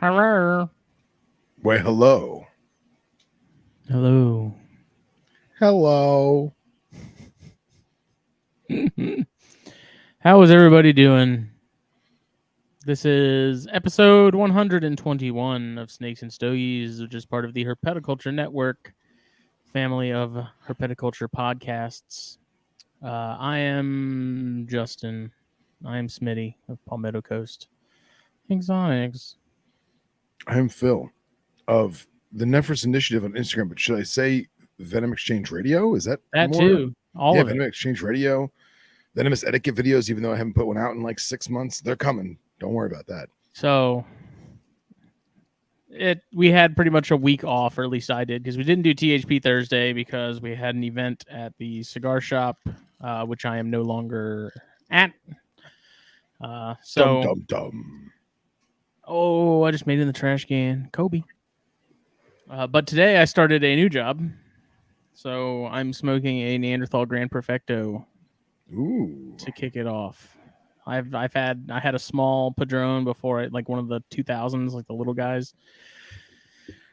Hello. Well, hello. Hello. Hello. How is everybody doing? This is episode 121 of Snakes and Stogies, which is part of the Herpetoculture Network family of herpetoculture podcasts. I am Justin. I am Smitty of Palmetto Coast Exotics. I'm Phil of the Nephris Initiative on Instagram, but should I say Venom Exchange Radio? Is that That more? too. All of Venom it. Exchange Radio. Venomous etiquette videos, even though I haven't put one out in like 6 months, they're coming. Don't worry about that. So we had pretty much a week off, or at least I did, because we didn't do THP Thursday because we had an event at the cigar shop, which I am no longer at. Dum. Oh, I just made it in the trash can. Kobe. But today I started a new job. So I'm smoking a Neanderthal Grand Perfecto Ooh. to kick it off. I had a small Padron before, like one of the 2000s, like the little guys,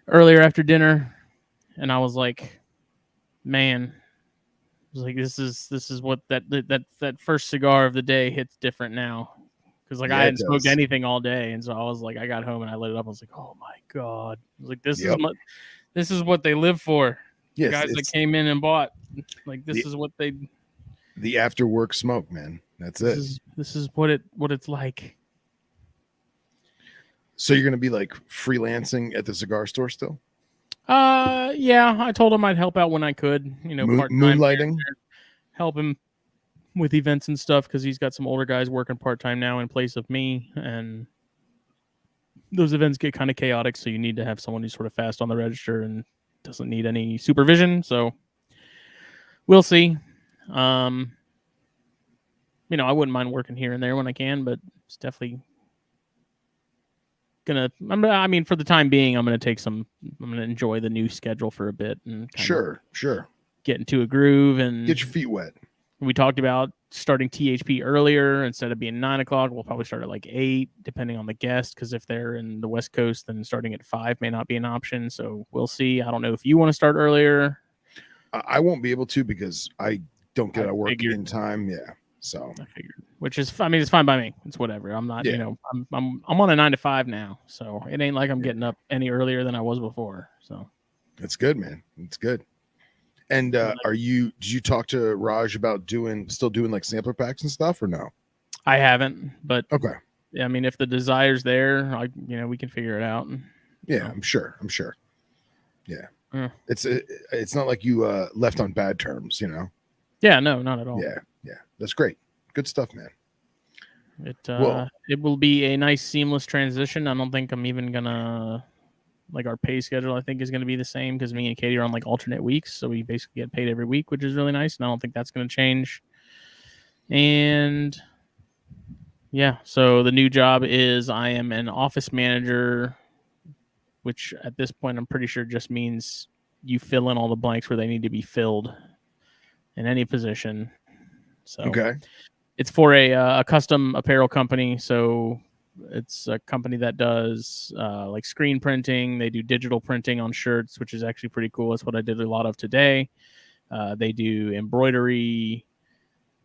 earlier after dinner, and I was like, man, I was like, this is what that first cigar of the day hits different now, because I hadn't smoked anything all day, and so I was like, I got home and I lit it up. I was like, oh my god, I was like, this is what they live for. Yes, the guys that came in and bought, like, this is what they. The after work smoke, man. That's it. This is what it's like. So you're gonna be like freelancing at the cigar store still? Yeah. I told him I'd help out when I could. Part-time moonlighting, help him with events and stuff, because he's got some older guys working part-time now in place of me, and those events get kind of chaotic. So you need to have someone who's sort of fast on the register and doesn't need any supervision. So we'll see. I wouldn't mind working here and there when I can, but it's definitely for the time being, I'm gonna enjoy the new schedule for a bit and sure get into a groove and get your feet wet. We talked about starting THP earlier. Instead of being 9 o'clock, we'll probably start at like 8, depending on the guest, because if they're in the West Coast, then starting at 5 may not be an option. So we'll see. I don't know if you want to start earlier. I won't be able to, because I don't get out of work in time. Yeah. So I figured, which is, it's fine by me. It's whatever. I'm not, I'm on a 9 to 5 now, so it ain't like I'm getting up any earlier than I was before. So that's good, man. It's good. And did you talk to Raj about still doing like sampler packs and stuff, or no? I haven't, but okay. Yeah, if the desire's there, we can figure it out. Yeah, I'm sure. Yeah. It's not like you left on bad terms, Yeah, no, not at all. Yeah. That's great. Good stuff, man. It will be a nice seamless transition. I don't think I'm even gonna, like, our pay schedule, I think, is going to be the same, because me and Katie are on like alternate weeks, so we basically get paid every week, which is really nice, and I don't think that's going to change. And yeah, so the new job is I am an office manager, which at this point I'm pretty sure just means you fill in all the blanks where they need to be filled in any position. So okay, it's for a custom apparel company. So it's a company that does like screen printing. They do digital printing on shirts, which is actually pretty cool. That's what I did a lot of today. They do embroidery.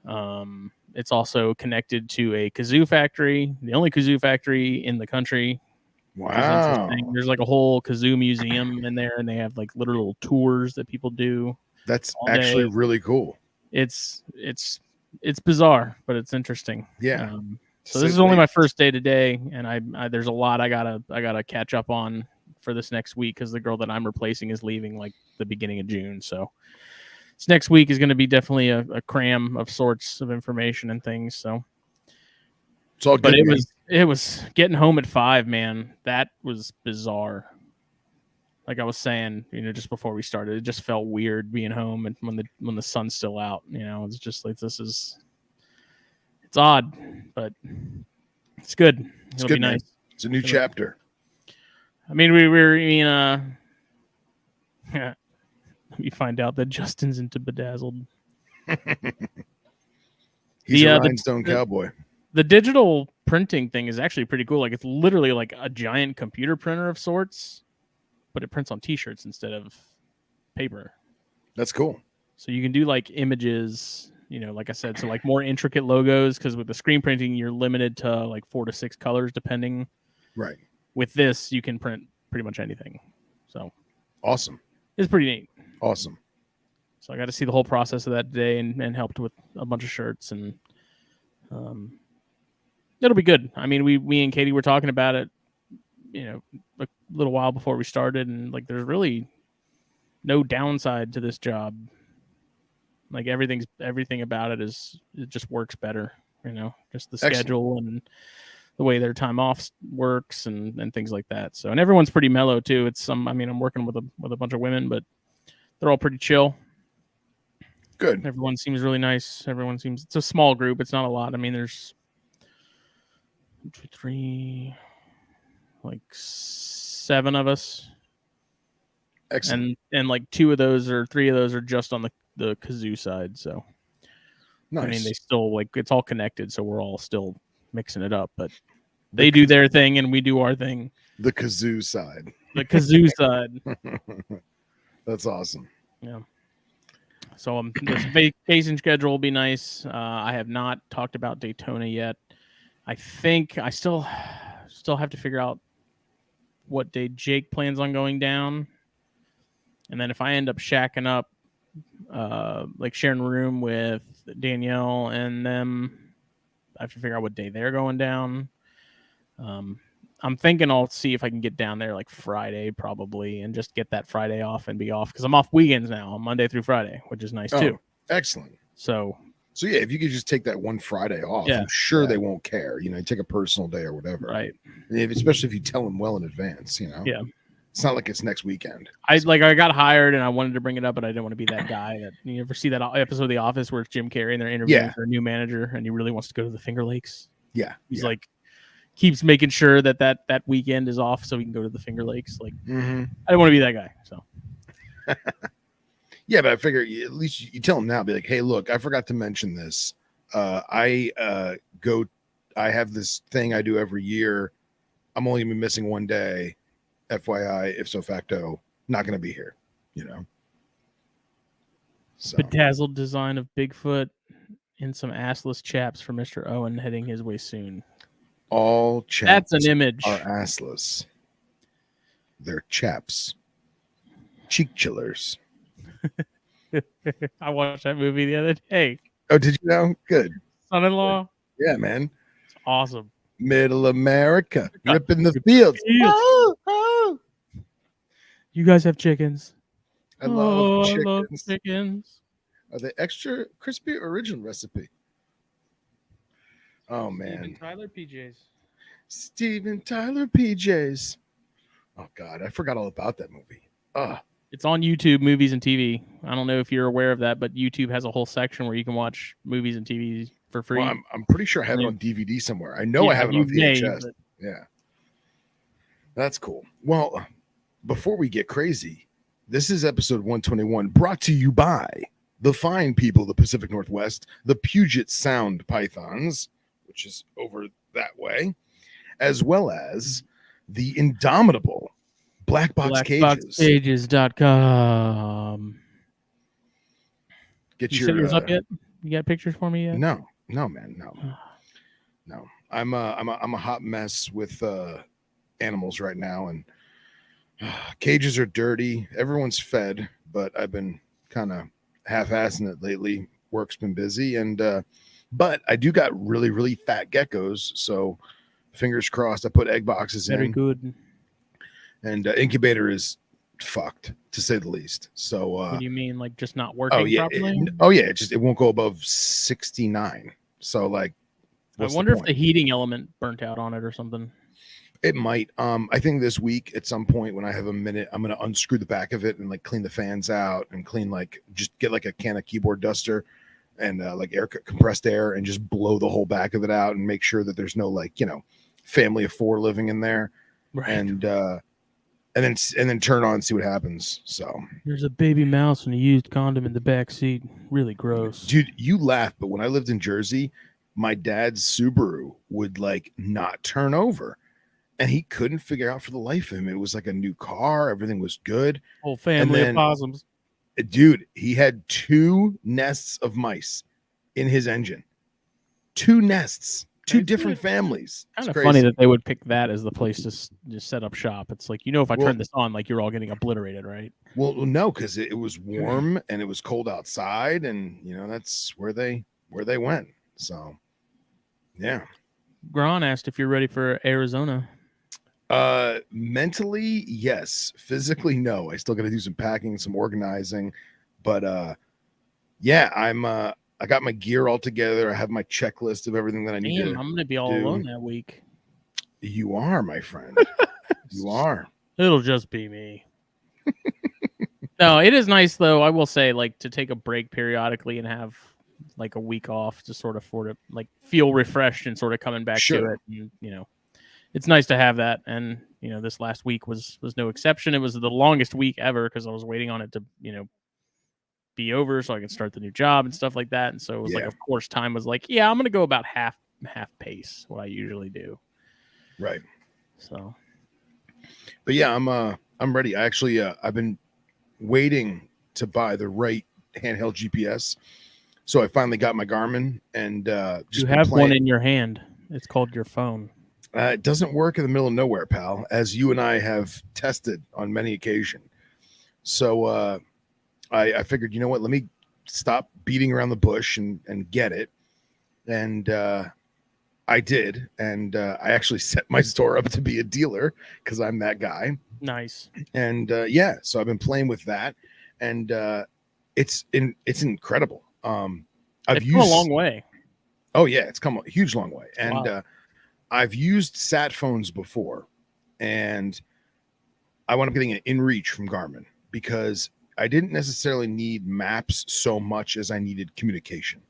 It's also connected to a kazoo factory, the only kazoo factory in the country. Wow. There's like a whole kazoo museum in there, and they have like literal tours that people do. That's actually really cool. It's bizarre, but it's interesting. Yeah. So this is only my first day today, and I there's a lot I gotta catch up on for this next week, because the girl that I'm replacing is leaving like the beginning of June. So this next week is going to be definitely a cram of sorts of information and things. So it's all good. But it was getting home at 5, man. That was bizarre. Like I was saying, just before we started, it just felt weird being home, and when the sun's still out, it's just like it's odd, but it's good. It'll be nice. It's a new chapter. We let me find out that Justin's into Bedazzled. He's a rhinestone cowboy. The digital printing thing is actually pretty cool. Like it's literally like a giant computer printer of sorts, but it prints on t-shirts instead of paper. That's cool. So you can do like images, like I said, so like more intricate logos, because with the screen printing, you're limited to like 4 to 6 colors depending. Right. With this, you can print pretty much anything. So awesome. It's pretty neat. Awesome. So I got to see the whole process of that today and helped with a bunch of shirts, and it'll be good. I mean, we and Katie were talking about it, a little while before we started, and like there's really no downside to this job. Like everything about it just works better, just the schedule and the way their time off works and things like that. So, and everyone's pretty mellow too. I'm working with a bunch of women, but they're all pretty chill. Good. Everyone seems really nice. It's a small group. It's not a lot. I mean, there's 1, 2, 3, like 7 of us. Excellent. And like 2 of those or 3 of those are just on the kazoo side. So, nice. I mean, they still it's all connected. So we're all still mixing it up, but they do their thing and we do our thing. The kazoo side. The kazoo side. That's awesome. Yeah. So this vacation schedule will be nice. I have not talked about Daytona yet. I think I still have to figure out what day Jake plans on going down. And then if I end up shacking up, like sharing a room with Danielle and them, I have to figure out what day they're going down. I'm thinking I'll see if I can get down there like Friday probably and just get that Friday off and be off, because I'm off weekends now, Monday through Friday, which is nice too. Excellent. So yeah, if you could just take that one Friday off, I'm sure they won't care. Take a personal day or whatever. Right. Especially if you tell them well in advance, Yeah. It's not like it's next weekend. I got hired and I wanted to bring it up, but I didn't want to be that guy that you ever see that episode of The Office where it's Jim Carrey and they're interviewing for a new manager and he really wants to go to the Finger Lakes. Yeah. He's like keeps making sure that weekend is off so we can go to the Finger Lakes. Like I don't want to be that guy. So yeah, but I figure at least you tell him now, be like, hey, look, I forgot to mention this. I have this thing I do every year. I'm only gonna be missing one day. FYI, if so facto, not gonna be here, So. Bedazzled design of Bigfoot and some assless chaps for Mr. Owen heading his way soon. All chaps. That's an image. Are assless. They're chaps. Cheek chillers. I watched that movie the other day. Oh, did you know? Good. Son-in-law. Yeah, man. It's awesome. Middle America. Ripping the fields. Oh. You guys have chickens. I love chickens. I love chickens. Are they extra crispy or original recipe? Oh, man. Steven Tyler PJs. Steven Tyler PJs. Oh, God. I forgot all about that movie. It's on YouTube, movies and TV. I don't know if you're aware of that, but YouTube has a whole section where you can watch movies and TV for free. Well, I'm pretty sure I have it on DVD somewhere. I know I have it on VHS. Yeah. That's cool. Well, before we get crazy, this is episode 121 brought to you by the fine people of the Pacific Northwest, the Puget Sound Pythons, which is over that way, as well as the indomitable Black Box Cages. BlackBoxCages.com. Get you your set yours up yet? You got pictures for me yet? No, man, no. I'm a hot mess with animals right now, and cages are dirty. Everyone's fed, but I've been kind of half-assing it lately. Work's been busy, and but I do got really, really fat geckos, so fingers crossed. I put egg boxes in. Very good. And incubator is fucked, to say the least. So what do you mean, like just not working properly? It won't go above 69. So like, I wonder if the heating element burnt out on it or something. It might. I think this week at some point when I have a minute, I'm gonna unscrew the back of it and like clean the fans out and just get like a can of keyboard duster and like compressed air and just blow the whole back of it out and make sure that there's no family of 4 living in there. Right. And then turn on and see what happens. So there's a baby mouse and a used condom in the back seat. Really gross. Dude, you laugh, but when I lived in Jersey, my dad's Subaru would like not turn over, and he couldn't figure out for the life of him. It was like a new car. Everything was good. Whole family of possums. Dude, he had 2 nests of mice in his engine. 2 nests, 2 different families. Kind of funny that they would pick that as the place to just set up shop. It's like, if I turn this on, like you're all getting obliterated, right? Well, no, because it was warm and it was cold outside, and that's where they went. So, yeah. Gron asked if you're ready for Arizona. Mentally, yes. Physically, no. I still got to do some packing, some organizing, but yeah, I got my gear all together. I have my checklist of everything that I need to I'm going to be all alone that week. You are, my friend. You are. It'll just be me. No, it is nice though. I will say, like, to take a break periodically and have like a week off to sort of like feel refreshed and sort of coming back to it. And, it's nice to have that. And, this last week was no exception. It was the longest week ever because I was waiting on it to, be over so I could start the new job and stuff like that. And so it was like, of course, time was like, I'm going to go about half pace, what I usually do. Right. So, but yeah, I'm ready. I actually, I've been waiting to buy the right handheld GPS. So I finally got my Garmin and just you have one in your hand. It's called your phone. It doesn't work in the middle of nowhere, pal, as you and I have tested on many occasions. So I figured, you know what, let me stop beating around the bush and get it. And I did. And I actually set my store up to be a dealer because I'm that guy. Nice. And yeah, so I've been playing with that. And it's incredible. I've come a long way. Oh, yeah, it's come a huge long way. And I've used sat phones before, and I wound up getting an InReach from Garmin because I didn't necessarily need maps so much as I needed communication.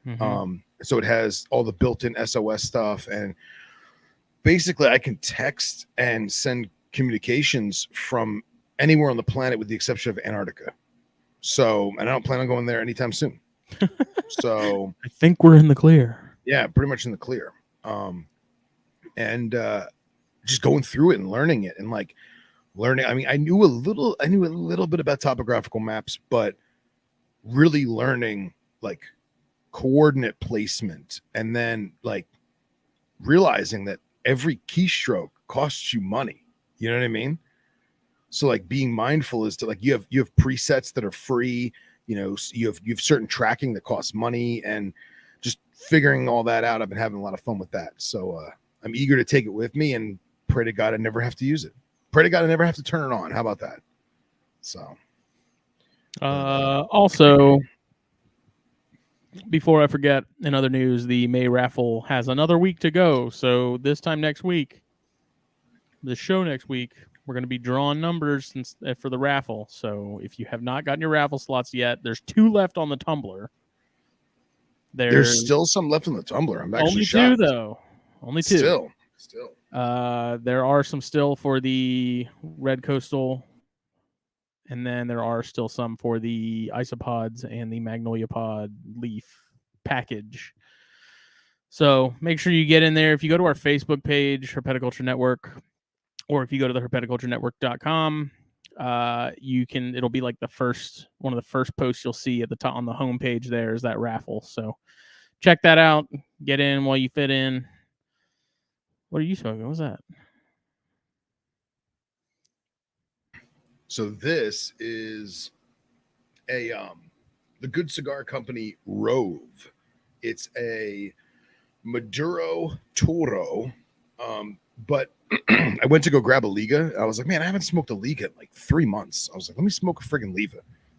Mm-hmm. So it has all the built-in SOS stuff, and basically I can text and send communications from anywhere on the planet with the exception of Antarctica. So, and I don't plan on going there anytime soon. So I think we're in the clear. Yeah, pretty much in the clear. And just going through it and learning it and like learning. I mean, I knew a little bit about topographical maps, but really learning like coordinate placement and then like realizing that every keystroke costs you money. You know what I mean? So like being mindful is to like you have presets that are free. You have certain tracking that costs money, and just figuring all that out. I've been having a lot of fun with that. So I'm eager to take it with me and pray to God I never have to use it. Pray to God I never have to turn it on. How about that? So also, before I forget, in other news, the May raffle has another week to go. So this time next week, the show next week, we're going to be drawing numbers for the raffle. So if you have not gotten your raffle slots yet, there's 2 left on the Tumblr. There's still some left on the Tumblr. I'm actually only shocked. 2 though. Only 2. Still. There are some still for the Red Coastal, and then there are still some for the Isopods and the Magnolia Pod Leaf package. So make sure you get in there. If you go to our Facebook page, Herpetoculture Network, or if you go to the herpetoculturenetwork.com, it'll be like one of the first posts you'll see at the top on the homepage. There is that raffle. So check that out. Get in while you fit in. What are you smoking? What was that? So this is the Good Cigar Company Rove. It's a Maduro Toro, but I went to go grab a Liga. I was like, man, I haven't smoked a Liga in like 3 months. I was like, let me smoke a friggin'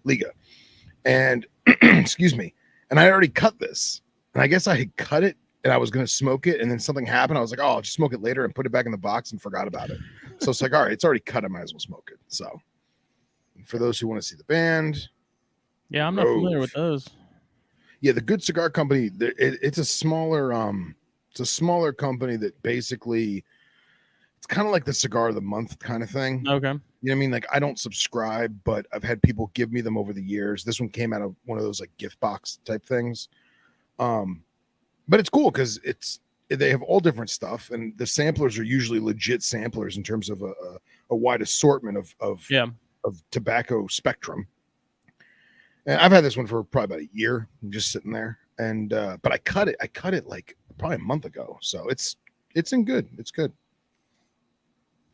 Liga. And excuse me. And I already cut this. And I guess I had cut it and I was going to smoke it. And then something happened. I was like, oh, I'll just smoke it later and put it back in the box and forgot about it. So it's like, all right, it's already cut. I might as well smoke it. So for those who want to see the band. Yeah, I'm not familiar with those. Yeah, the Good Cigar Company, it's a smaller company that basically it's kind of like the cigar of the month kind of thing. Okay. You know what I mean? Like I don't subscribe, but I've had people give me them over the years. This one came out of one of those like gift box type things. But it's cool because they have all different stuff, and the samplers are usually legit samplers in terms of a wide assortment of tobacco spectrum. And I've had this one for probably about a year, just sitting there. And but I cut it like probably a month ago, so it's in good. It's good.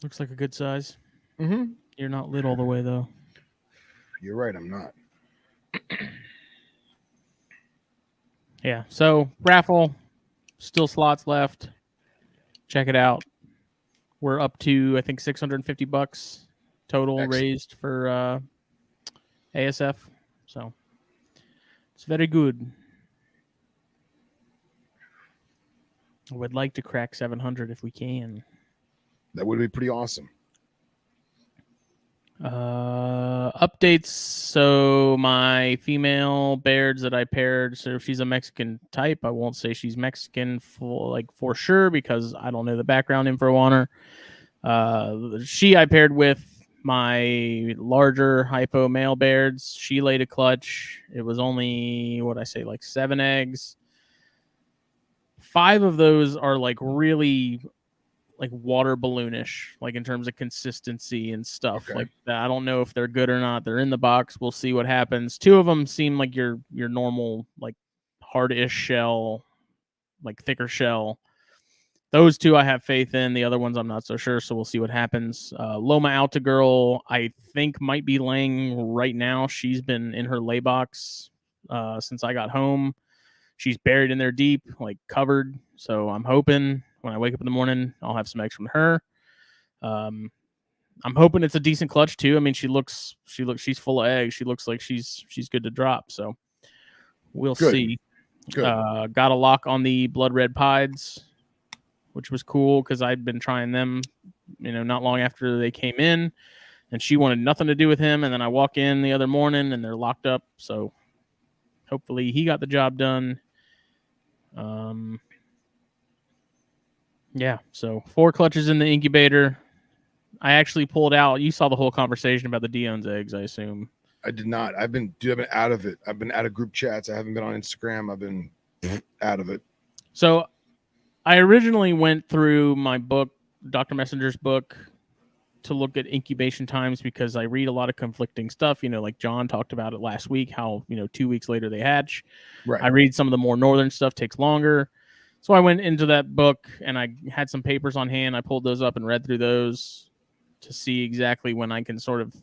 Looks like a good size. Mm-hmm. You're not lit all the way though. You're right, I'm not. Yeah. So raffle, still slots left. Check it out. We're up to I think $650 total raised for ASF. So it's very good. I would like to crack 700 if we can. That would be pretty awesome. Updates. So my female Bairds that I paired, so she's a Mexican type. I won't say she's Mexican for sure because I don't know the background info on her. I paired with my larger hypo male Bairds. She laid a clutch. It was only like 7 eggs. 5 of those are like really like water balloonish, like in terms of consistency and stuff like that. I don't know if they're good or not. They're in the box. We'll see what happens. 2 of them seem like your normal, like hard-ish shell, like thicker shell. Those 2 I have faith in. The other ones I'm not so sure, so we'll see what happens. Loma Alta girl, I think might be laying right now. She's been in her lay box since I got home. She's buried in there deep, like covered. So I'm hoping when I wake up in the morning, I'll have some eggs from her. I'm hoping it's a decent clutch too. I mean, she's full of eggs. She looks like she's good to drop. So we'll see. Got a lock on the blood red pieds, which was cool because I'd been trying them, not long after they came in, and she wanted nothing to do with him. And then I walk in the other morning and they're locked up. So hopefully he got the job done. Yeah, so 4 clutches in the incubator. I actually pulled out. You saw the whole conversation about the Dion's eggs, I assume. I did not. I've been out of it. I've been out of group chats. I haven't been on Instagram. I've been out of it. So I originally went through my book, Dr. Messenger's book, to look at incubation times because I read a lot of conflicting stuff. Like John talked about it last week, how, 2 weeks later they hatch. Right. I read some of the more northern stuff takes longer. So I went into that book and I had some papers on hand. I pulled those up and read through those to see exactly when I can sort of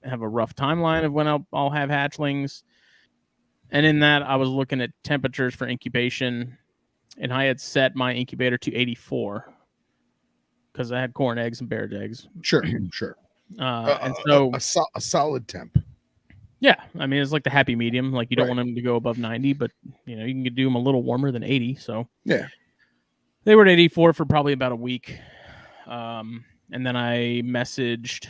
have a rough timeline of when I'll have hatchlings. And in that, I was looking at temperatures for incubation, and I had set my incubator to 84 because I had corn eggs and Baird's eggs. Sure. And so a solid temp. Yeah, I mean, it's like the happy medium. Like you don't want them to go above 90, but you can do them a little warmer than 80. So yeah, they were at 84 for probably about a week. And then I messaged.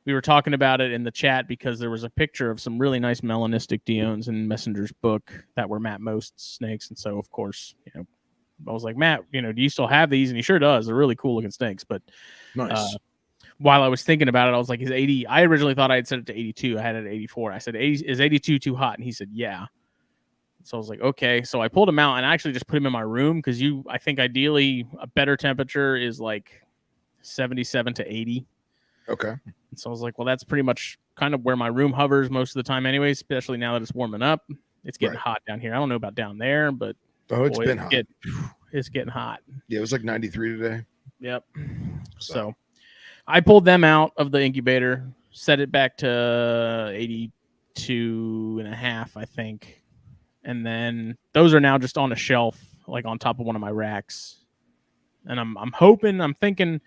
We were talking about it in the chat because there was a picture of some really nice melanistic Diones in Messenger's book that were Matt Most's snakes. And so, of course, I was like, Matt, do you still have these? And he sure does. They're really cool looking snakes. But nice. While I was thinking about it, I was like, is 80? I originally thought I had set it to 82. I had it at 84. I said, is 82 too hot? And he said, yeah. So I was like, okay. So I pulled him out and I actually just put him in my room because I think ideally a better temperature is like 77 to 80. Okay. And so I was like, well, that's pretty much kind of where my room hovers most of the time anyway, especially now that it's warming up. It's getting hot down here. I don't know about down there, but it's been hot. It's getting hot. Yeah, it was like 93 today. Yep. So I pulled them out of the incubator, set it back to 82 and a half, I think. And then those are now just on a shelf, like on top of one of my racks. And I'm thinking,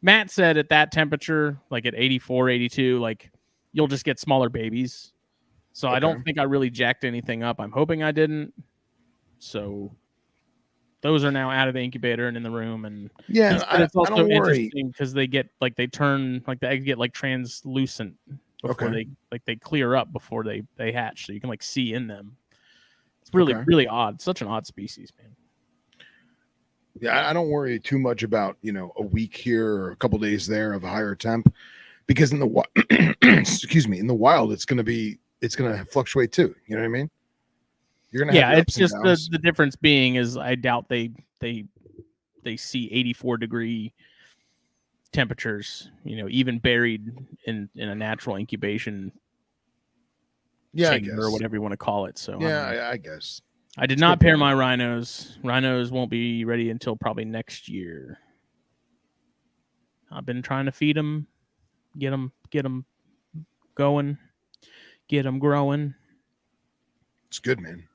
Matt said at that temperature, like at 84, 82, like you'll just get smaller babies. So I don't think I really jacked anything up. I'm hoping I didn't. So those are now out of the incubator and in the room. And it's also interesting because they get like the eggs get like translucent before they clear up before they hatch, so you can like see in them. It's really really odd. Such an odd species, man. Yeah, I don't worry too much about a week here or a couple days there of a higher temp, because in the in the wild it's gonna fluctuate too. You know what I mean? You're gonna have your ups it's just and downs. the difference being is I doubt they see 84-degree temperatures, even buried in a natural incubation chamber or whatever you want to call it. So I guess I did not pair my rhinos. Rhinos won't be ready until probably next year. I've been trying to feed them, get them going, get them growing. It's good, man.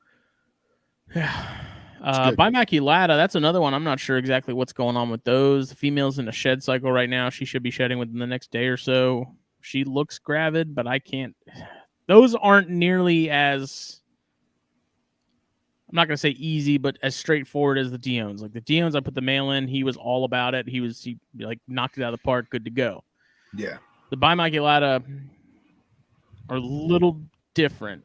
Yeah. Bimaculata, that's another one. I'm not sure exactly what's going on with those. The female's in a shed cycle right now. She should be shedding within the next day or so. She looks gravid, but I can't. Those aren't nearly as, I'm not going to say easy, but as straightforward as the Diones. Like the Diones, I put the male in. He was all about it. He like knocked it out of the park, good to go. Yeah. The Bimaculata are a little different.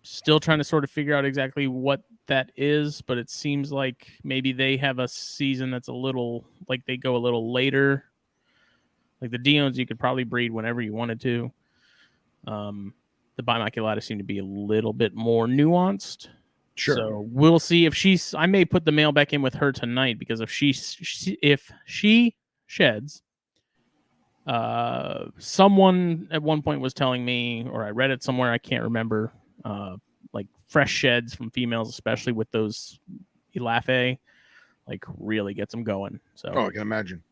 Still trying to sort of figure out exactly what that is, but it seems like maybe they have a season that's a little, like they go a little later. Like the Diones, you could probably breed whenever you wanted to. The Bimaculata seem to be a little bit more nuanced. Sure. So we'll see if I may put the male back in with her tonight, because if she sheds, someone at one point was telling me, or I read it somewhere, I can't remember, like fresh sheds from females, especially with those Elafe, like really gets them going. So I can imagine.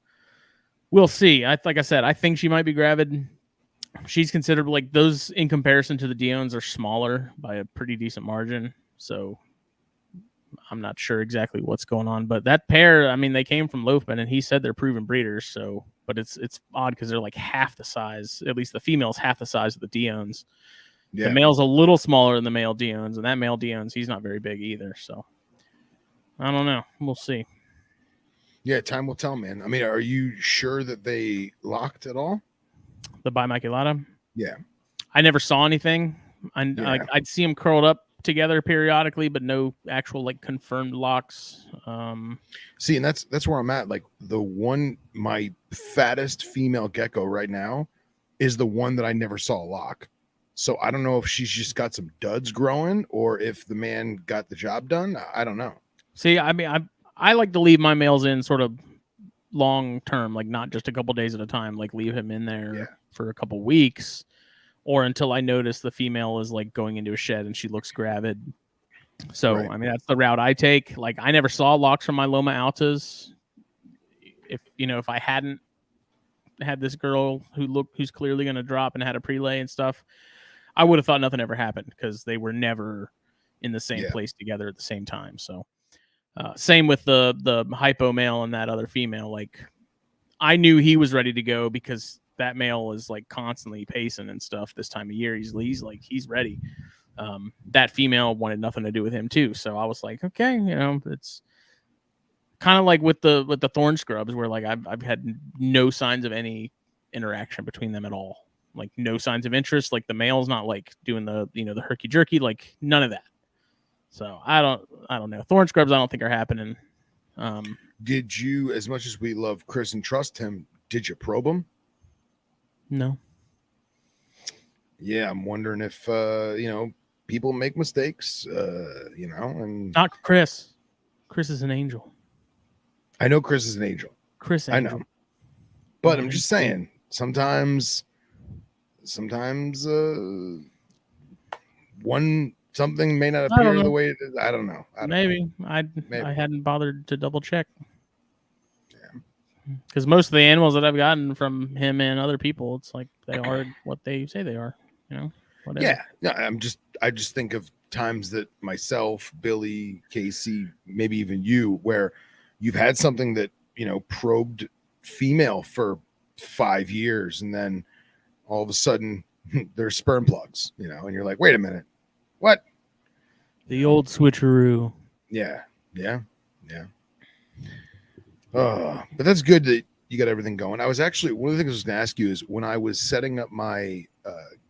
We'll see. Like I said, I think she might be gravid. She's considered, like, those in comparison to the Diones are smaller by a pretty decent margin. So I'm not sure exactly what's going on, but that pair, I mean, they came from Loafman, and he said they're proven breeders. So, but it's odd because they're like half the size. At least the female's half the size of the Diones. Yeah. The male's a little smaller than the male Diones, and that male Diones, he's not very big either. So I don't know. We'll see. Yeah, time will tell, man. I mean, are you sure that they locked at all? The Bimaculata? Yeah. I never saw anything. I'd see them curled up together periodically, but no actual like confirmed locks. See, and that's where I'm at. Like my fattest female gecko right now is the one that I never saw lock. So I don't know if she's just got some duds growing or if the man got the job done. I don't know. See, I mean, I like to leave my males in sort of long term, like not just a couple days at a time, like leave him in there for a couple weeks, or until I notice the female is like going into a shed and she looks gravid. So, I mean, that's the route I take. Like I never saw locks from my Loma Altas. If I hadn't had this girl who's clearly going to drop and had a prelay and stuff, I would have thought nothing ever happened because they were never in the same place together at the same time. So same with the hypo male and that other female. Like I knew he was ready to go because that male is like constantly pacing and stuff this time of year. He's ready. That female wanted nothing to do with him too. So I was like, okay, it's kind of like with the thorn scrubs where like I've had no signs of any interaction between them at all. Like no signs of interest. Like the male's not like doing the herky jerky, like none of that. So I don't know. Thorn scrubs I don't think are happening. Did you, as much as we love Chris and trust him, did you probe him? No. Yeah, I'm wondering if people make mistakes, and not Chris. Chris is an angel. I know Chris is an angel. Chris angel. I know. But I'm just saying, sometimes something may not appear the way it is. I don't know. Maybe. I hadn't bothered to double check. Yeah. Because most of the animals that I've gotten from him and other people, it's like they are what they say they are. Whatever. Yeah. No, I just think of times that myself, Billy, Casey, maybe even you, where you've had something that, probed female for 5 years, and then all of a sudden there's sperm plugs, and you're like, wait a minute. What? The old switcheroo. Yeah. But that's good that you got everything going. I was actually, one of the things I was going to ask you is when I was setting up my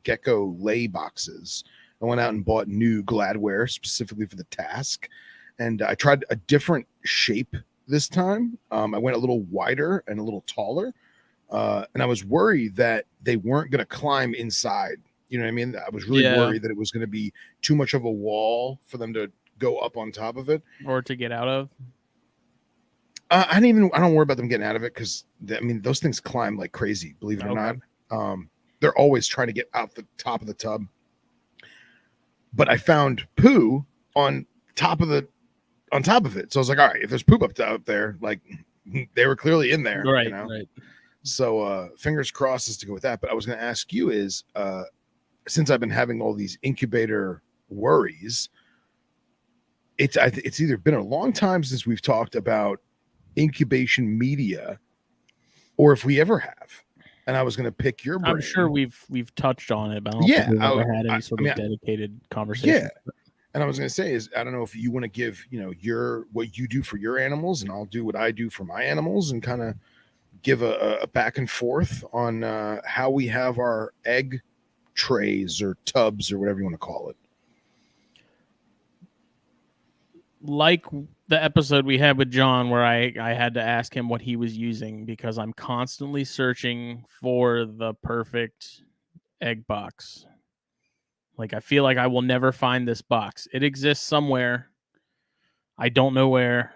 Gecko Lay Boxes, I went out and bought new Gladware specifically for the task. And I tried a different shape this time. I went a little wider and a little taller. And I was worried that they weren't going to climb inside You know what I mean? I was really worried that it was going to be too much of a wall for them to go up on top of it or to get out of. I don't worry about them getting out of it because I mean those things climb like crazy. Believe it or not, they're always trying to get out the top of the tub. But I found poo on top of it. So I was like, all right, if there's poop up there, like they were clearly in there, right? You know? Right. So fingers crossed as to go with that. But I was going to ask you is since I've been having all these incubator worries, it's either been a long time since we've talked about incubation media, or if we ever have. And I was going to pick your brain. I'm sure we've touched on it, but I don't think we've ever had any sort of dedicated conversation. Yeah. And I was going to say is, I don't know if you want to give, what you do for your animals, and I'll do what I do for my animals, and kind of give a back and forth on how we have our egg trays or tubs or whatever you want to call it. Like the episode we had with John where I had to ask him what he was using, because I'm constantly searching for the perfect egg box. Like, I feel like I will never find this box. It exists somewhere. I don't know where,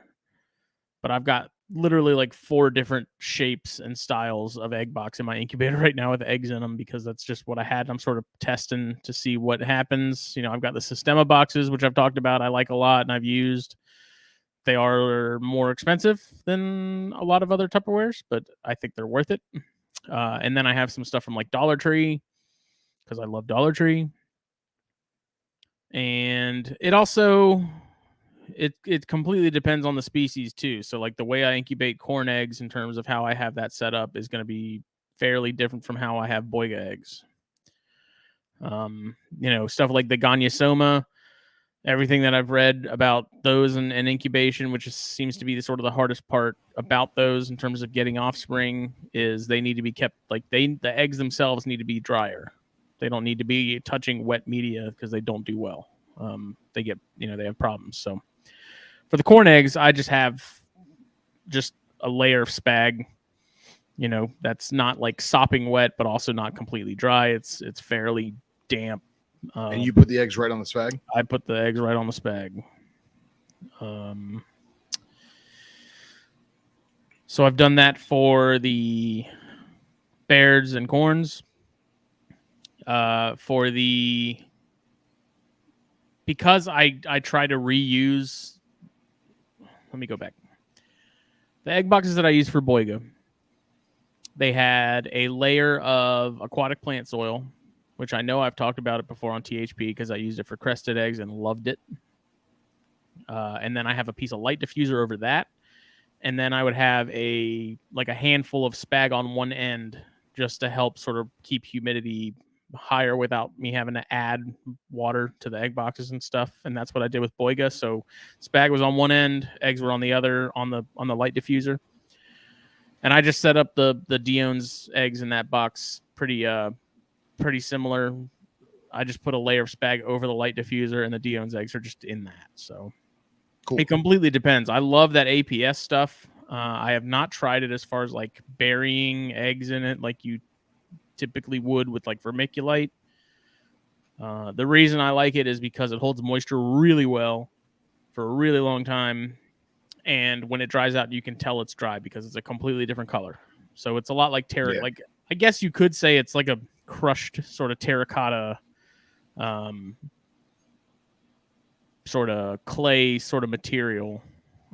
but I've got literally like 4 different shapes and styles of egg box in my incubator right now with eggs in them, because that's just what I had. I'm sort of testing to see what happens. I've got the Sistema boxes, which I've talked about. I like a lot and I've used. They are more expensive than a lot of other Tupperwares, but I think they're worth it. And then I have some stuff from like Dollar Tree, because I love Dollar Tree. And it also... It completely depends on the species too. So like the way I incubate corn eggs in terms of how I have that set up is going to be fairly different from how I have Boiga eggs. Stuff like the Gonyosoma, everything that I've read about those and incubation, which seems to be the sort of the hardest part about those in terms of getting offspring, is they need to be kept the eggs themselves need to be drier. They don't need to be touching wet media because they don't do well. They have problems. So for the corn eggs, I just have a layer of spag, that's not like sopping wet, but also not completely dry. It's fairly damp. And you put the eggs right on the spag? I put the eggs right on the spag. So I've done that for the Bairds and corns. Because I try to reuse. Let me go back. The egg boxes that I use for Boiga, they had a layer of aquatic plant soil, which I know I've talked about it before on THP because I used it for crested eggs and loved it. And then I have a piece of light diffuser over that. And then I would have a handful of spag on one end just to help sort of keep humidity higher without me having to add water to the egg boxes and stuff. And that's what I did with Boiga. So spag was on one end, eggs were on the other on the light diffuser. And I just set up the Dion's eggs in that box pretty similar. I just put a layer of spag over the light diffuser, and the Dion's eggs are just in that. So cool. It completely depends. I love that APS stuff. I have not tried it as far as like burying eggs in it like you typically would with like vermiculite. The reason I like it is because it holds moisture really well for a really long time, and when it dries out, you can tell it's dry because it's a completely different color. So it's a lot like like I guess you could say it's like a crushed sort of terracotta, sort of clay sort of material.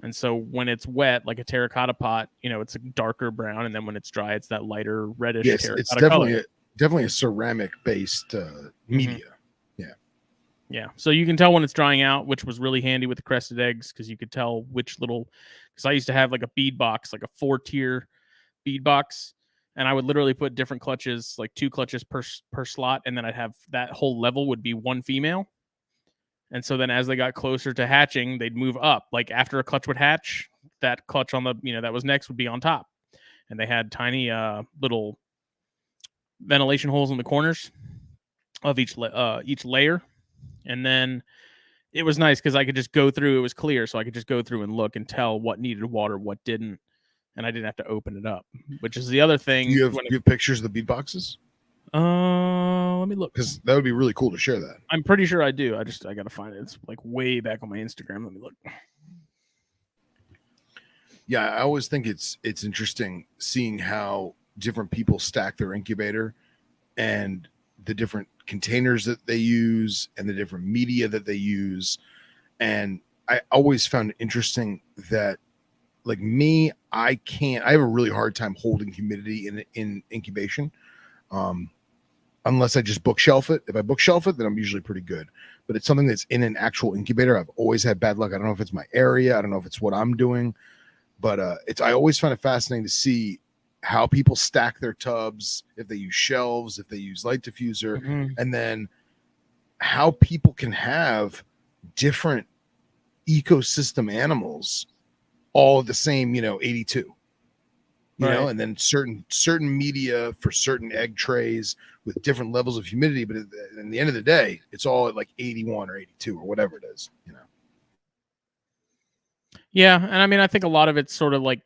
And so when it's wet, like a terracotta pot, it's a darker brown, and then when it's dry, it's that lighter reddish terracotta it's definitely color. Definitely a ceramic based media. Mm-hmm. Yeah. So you can tell when it's drying out, which was really handy with the crested eggs, because you could tell which because I used to have like a bead box, like a 4-tier bead box, and I would literally put different clutches, like 2 clutches per slot, and then I'd have that whole level would be one female. And so then as they got closer to hatching, they'd move up. Like after a clutch would hatch, that clutch on the, that was next would be on top. And they had tiny little ventilation holes in the corners of each layer. And then it was nice because I could just go through. It was clear, so I could just go through and look and tell what needed water, what didn't. And I didn't have to open it up, which is the other thing. Do you have pictures of the bead boxes? Let me look, because that would be really cool to share that. I'm pretty sure I do. I gotta find it. It's like way back on my Instagram. Let me look. Yeah, I always think it's interesting seeing how different people stack their incubator and the different containers that they use and the different media that they use. And I always found it interesting that, like me, I have a really hard time holding humidity in incubation. Unless I just bookshelf it. If I bookshelf it, then I'm usually pretty good. But it's something that's in an actual incubator. I've always had bad luck. I don't know if it's my area. I don't know if it's what I'm doing. But I always find it fascinating to see how people stack their tubs, if they use shelves, if they use light diffuser, and then how people can have different ecosystem animals all the same, 82. You know, and then certain media for certain egg trays with different levels of humidity, but at the end of the day, it's all at like 81 or 82 or whatever it is, Yeah, and I mean, I think a lot of it's sort of like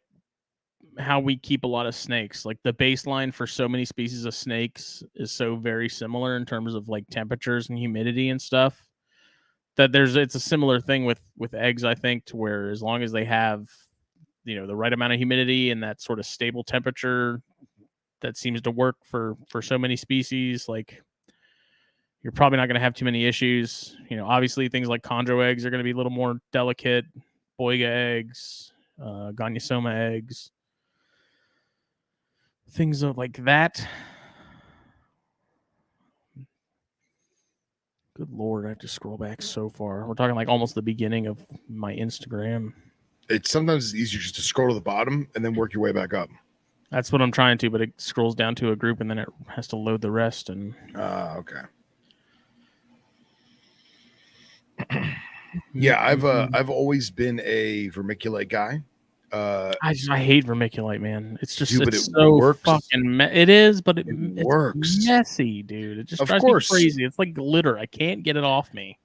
how we keep a lot of snakes. Like the baseline for so many species of snakes is so very similar in terms of like temperatures and humidity and stuff, that it's a similar thing with eggs, I think, to where as long as they have, the right amount of humidity and that sort of stable temperature that seems to work for so many species, like you're probably not going to have too many issues. Obviously things like chondro eggs are going to be a little more delicate, boiga eggs, gonyosoma eggs, things like that. Good Lord, I have to scroll back so far. We're talking like almost the beginning of my Instagram. It's sometimes easier just to scroll to the bottom and then work your way back up. That's what I'm trying to, but it scrolls down to a group and then it has to load the rest. And okay. Yeah, I've always been a vermiculite guy. I hate vermiculite, man. It's just dude, it's so works. fucking it is, but it works. It's messy, dude. It just drives me crazy. It's like glitter. I can't get it off me.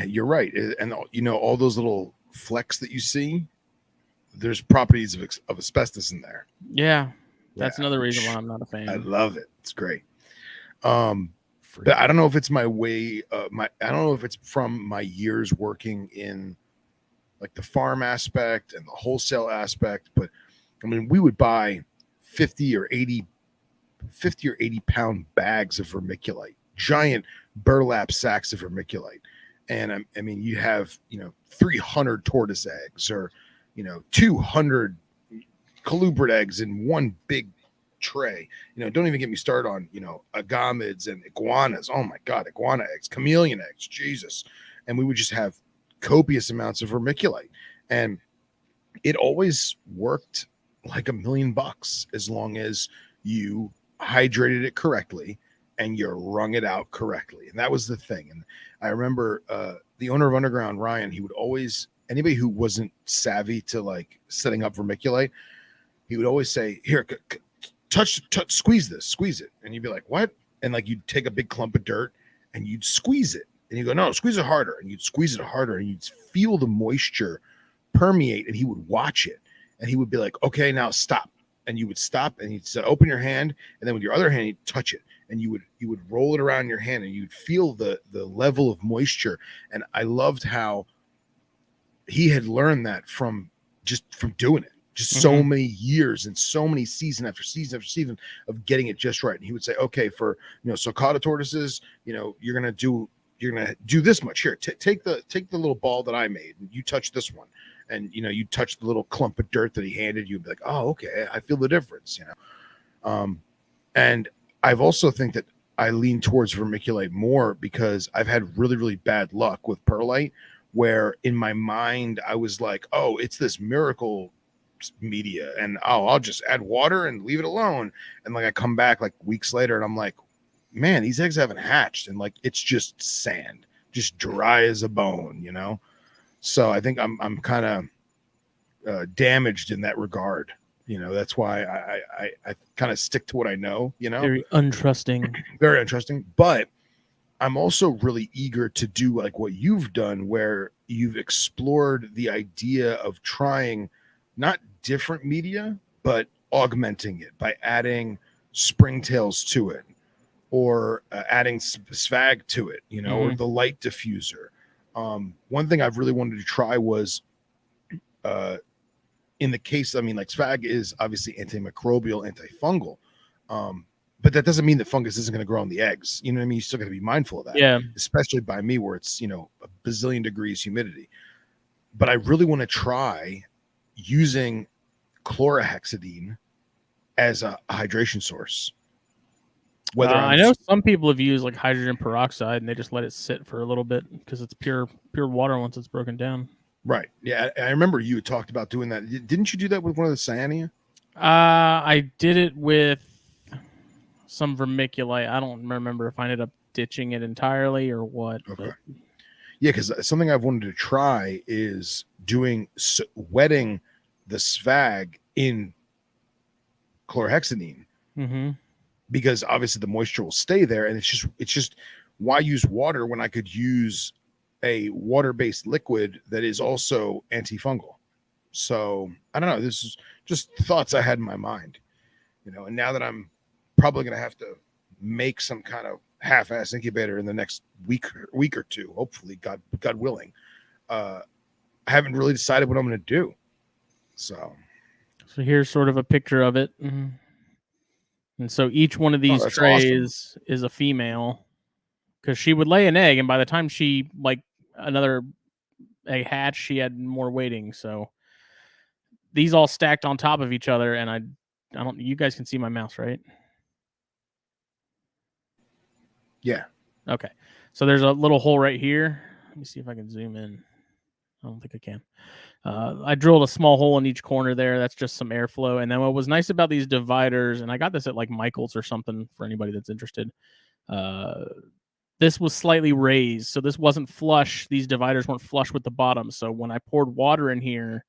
You're right, and all those little flecks that you see, there's properties of asbestos in there. Yeah, that's another reason why I'm not a fan. I love it. It's great. But I don't know if it's my way. I don't know if it's from my years working in like the farm aspect and the wholesale aspect, but I mean, we would buy 50 or 80 pound bags of vermiculite, giant burlap sacks of vermiculite. And I mean, you have, 300 tortoise eggs or, 200 colubrid eggs in one big tray. Don't even get me started on, agamids and iguanas. Oh my God, iguana eggs, chameleon eggs, Jesus. And we would just have copious amounts of vermiculite. And it always worked like $1 million as long as you hydrated it correctly and you wrung it out correctly. And that was the thing. And I remember the owner of Underground, Ryan, he would always, anybody who wasn't savvy to like setting up vermiculite, he would always say, here, touch, squeeze it. And you'd be like, what? And like, you'd take a big clump of dirt and you'd squeeze it. And you go, no, squeeze it harder. And you'd squeeze it harder and you'd feel the moisture permeate. And he would watch it and he would be like, okay, now stop. And you would stop and he'd say, open your hand. And then with your other hand, you'd touch it and you would roll it around your hand and you'd feel the level of moisture. And I loved how he had learned that from doing it. Just so many years and so many season after season after season of getting it just right. And he would say, okay, for, sulcata tortoises, you're going to do this much here. Take the little ball that I made and you touch this one. And, you touch the little clump of dirt that he handed you. Be like, oh, okay. I feel the difference, And I've also think that I lean towards vermiculite more because I've had really, really bad luck with perlite, where in my mind, I was like, oh, it's this miracle media and I'll just add water and leave it alone. And like, I come back like weeks later and I'm like, man, these eggs haven't hatched. And like, it's just sand, just dry as a bone, So I think I'm kind of damaged in that regard. That's why I kind of stick to what I know, Very untrusting. Very untrusting. But I'm also really eager to do like what you've done, where you've explored the idea of trying not different media, but augmenting it by adding springtails to it. or adding Svag to it, you know, or the light diffuser. One thing I've really wanted to try was in the case, I mean, like Svag is obviously antimicrobial, antifungal. But that doesn't mean that fungus isn't going to grow on the eggs. You know what I mean? You still got to be mindful of that. Yeah. Especially by me where it's, you know, a bazillion degrees humidity. But I really want to try using chlorhexidine as a hydration source. Whether I know some people have used like hydrogen peroxide and they just let it sit for a little bit because it's pure water once it's broken down. Right. Yeah. I remember you had talked about doing that. Didn't you do that with one of the cyania? I did it with some vermiculite. I don't remember if I ended up ditching it entirely or what. Okay. But... Yeah, because something I've wanted to try is wetting the Svag in chlorhexidine. Because obviously the moisture will stay there, and it's just why use water when I could use a water-based liquid that is also antifungal. So I don't know. This is just thoughts I had in my mind, you know. And now that I'm probably going to have to make some kind of half-ass incubator in the next week or two, hopefully, God willing. I haven't really decided what I'm going to do. So here's sort of a picture of it. And so each one of these trays is a female, because she would lay an egg, and by the time she another egg hatched, she had more waiting. So these all stacked on top of each other, and I don't. You guys can see my mouse, right? Yeah. Okay. So there's a little hole right here. Let me see if I can zoom in. I don't think I can. I drilled a small hole in each corner there. That's just some airflow. And then what was nice about these dividers, and I got this at like Michael's or something for anybody that's interested. This was slightly raised, so this wasn't flush. These dividers weren't flush with the bottom. So when I poured water in here,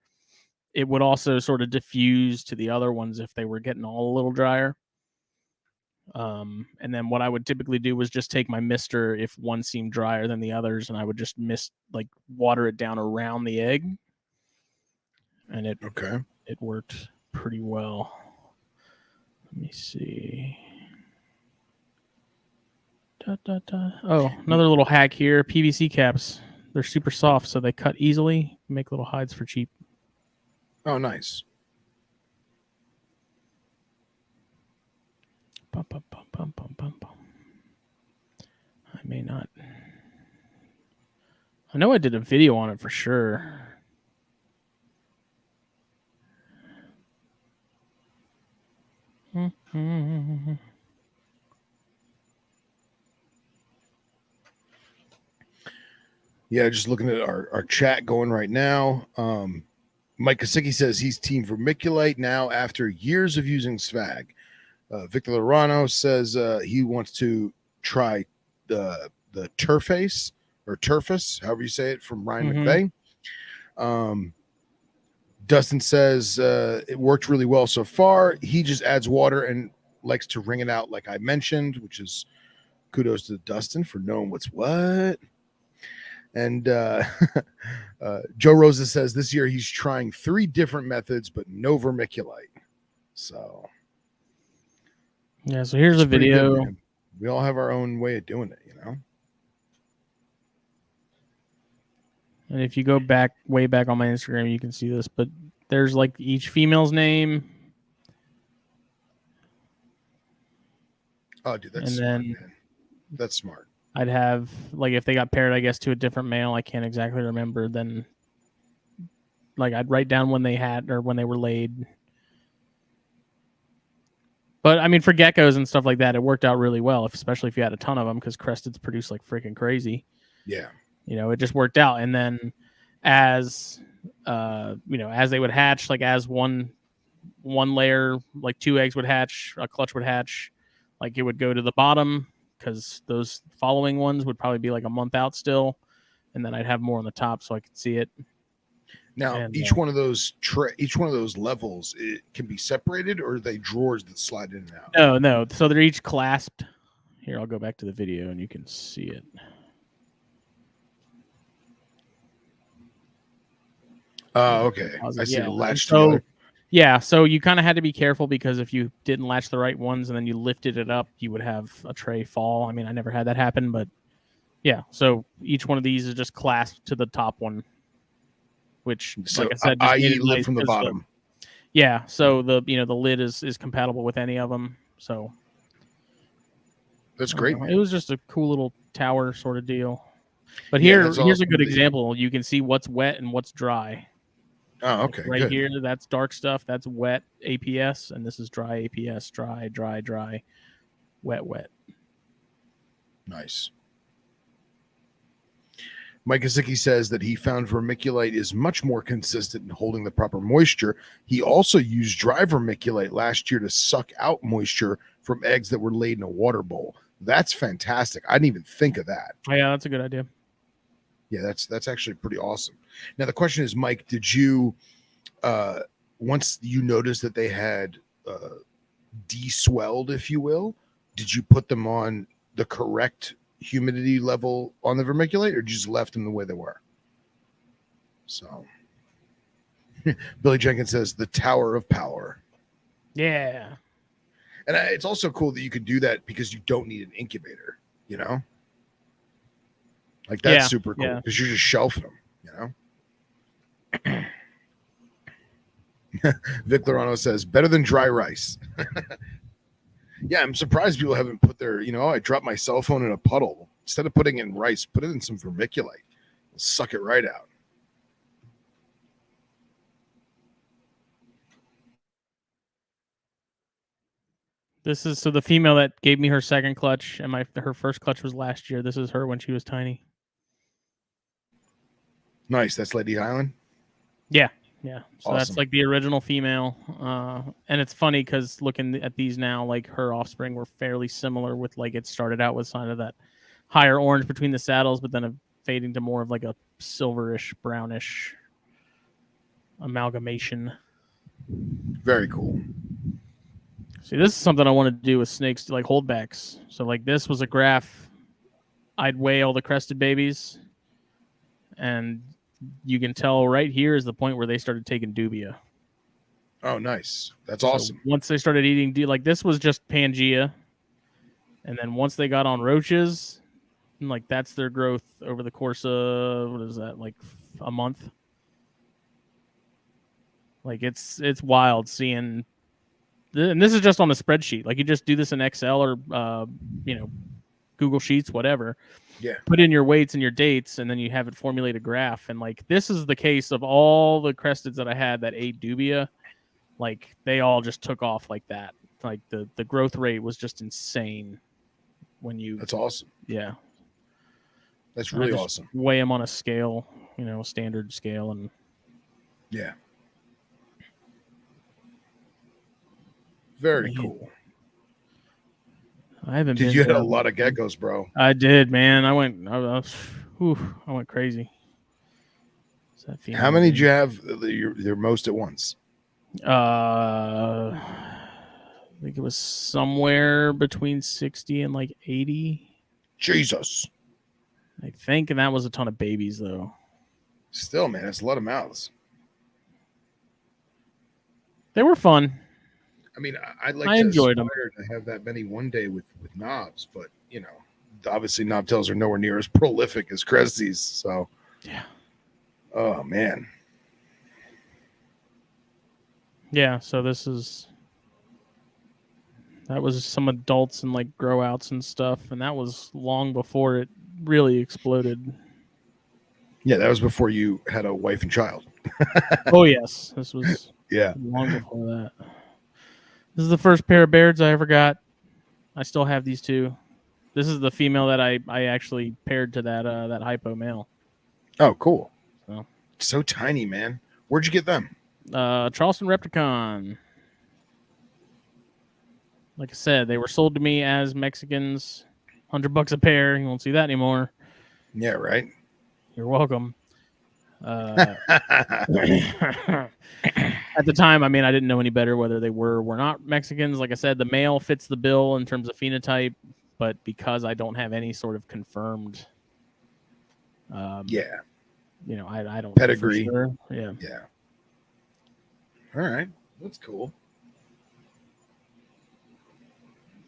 it would also sort of diffuse to the other ones if they were getting all a little drier. And then what I would typically do was just take my mister if one seemed drier than the others, and I would just water it down around the egg. And it worked pretty well. Let me see. Oh, another little hack here. PVC caps. They're super soft, so they cut easily. Make little hides for cheap. Oh, nice. I may not. I know I did a video on it for sure. Yeah, just looking at our chat going right now. Mike Kosicki says he's team vermiculite now after years of using Svag. Victor Lorano says he wants to try the Turface or Turfus, however you say it, from Ryan McVeigh. Dustin says it worked really well so far. He just adds water and likes to wring it out like I mentioned, which is kudos to Dustin for knowing what's what. And Joe Rosa says this year he's trying 3 different methods, but no vermiculite. So yeah, so here's a video. Good, we all have our own way of doing it, you know. And if you go back way back on my Instagram, you can see this, but there's like each female's name. Oh, dude, that's smart, man. That's smart. I'd have, like, if they got paired, I guess, to a different male, I can't exactly remember, then like I'd write down when they had or when they were laid. But I mean, for geckos and stuff like that, it worked out really well, especially if you had a ton of them, because cresteds produce like freaking crazy. Yeah. You know, it just worked out. And then as as they would hatch, like as one layer, like 2 eggs would hatch, a clutch would hatch, like it would go to the bottom, because those following ones would probably be like a month out still, and then I'd have more on the top so I could see it. Now, each one of those levels, it can be separated, or are they drawers that slide in and out? No. So they're each clasped. Here, I'll go back to the video and you can see it. Oh, okay. I see the latch together. Yeah, so you kind of had to be careful because if you didn't latch the right ones and then you lifted it up, you would have a tray fall. I mean, I never had that happen, but yeah. So each one of these is just clasped to the top one, which, So, like I said, just made i.e., it lift nice from the bottom. yeah. So the lid is compatible with any of them. So that's great, man. It was just a cool little tower sort of deal. But Yeah, here's a good example. You can see what's wet and what's dry. Oh, okay. Right good. here, that's dark stuff. That's wet APS, and this is dry APS. Dry, wet, wet. Nice. Mike Kazicki says that he found vermiculite is much more consistent in holding the proper moisture. He also used dry vermiculite last year to suck out moisture from eggs that were laid in a water bowl. That's fantastic. I didn't even think of that. Oh, yeah, that's a good idea. Yeah, that's actually pretty awesome. Now the question is, Mike, did you once you noticed that they had de-swelled, if you will, did you put them on the correct humidity level on the vermiculite, or just left them the way they were? So Billy Jenkins says the Tower of Power. Yeah. And it's also cool that you could do that because you don't need an incubator, you know? Like that's super cool because you're just shelving them, you know? Vic Lorano says better than dry rice. Yeah, I'm surprised people haven't put their, I dropped my cell phone in a puddle. Instead of putting it in rice, put it in some vermiculite. It'll suck it right out. This is so the female that gave me her second clutch, and her first clutch was last year. This is her when she was tiny. Nice. That's Lady Highland? Yeah. Yeah. So awesome. That's like the original female. And it's funny because looking at these now, like her offspring were fairly similar with like it started out with kind of that higher orange between the saddles, but then fading to more of like a silverish, brownish amalgamation. Very cool. See, this is something I want to do with snakes, like holdbacks. So like this was a graph. I'd weigh all the crested babies, and you can tell right here is the point where they started taking dubia. Oh, nice. That's awesome. Once they started eating, like this was just Pangea. And then once they got on roaches, like that's their growth over the course of, what is that, like a month? Like it's wild seeing, and this is just on a spreadsheet. Like you just do this in Excel or, Google Sheets, whatever. Yeah. Put in your weights and your dates, and then you have it formulate a graph. And like this is the case of all the cresteds that I had that ate dubia. Like they all just took off like that. Like the growth rate was just insane. That's awesome. Yeah. That's really awesome. Weigh them on a scale, standard scale, and yeah. Very cool. I haven't. You had a lot of geckos, bro. I did, man. I went crazy. How many did you have? Your most at once? I think it was somewhere between 60 and like 80. Jesus. I think, and that was a ton of babies, though. Still, man, it's a lot of mouths. They were fun. I mean, I'd like to aspire to have that many one day with knobs, but obviously knobtails are nowhere near as prolific as cresties. So, yeah. Oh man. Yeah. So that was some adults and like grow outs and stuff, and that was long before it really exploded. Yeah, that was before you had a wife and child. Oh yes, this was yeah long before that. This is the first pair of Bairds I ever got. I still have these two. This is the female that I actually paired to that hypo male. Oh, cool. So tiny, man. Where'd you get them? Charleston Repticon. Like I said, they were sold to me as Mexicans. $100 a pair. You won't see that anymore. Yeah, right. You're welcome. At the time, I mean, I didn't know any better whether they were or were not Mexicans. Like I said, the male fits the bill in terms of phenotype, but because I don't have any sort of confirmed, I don't pedigree. know for sure. Yeah. Yeah. All right. That's cool.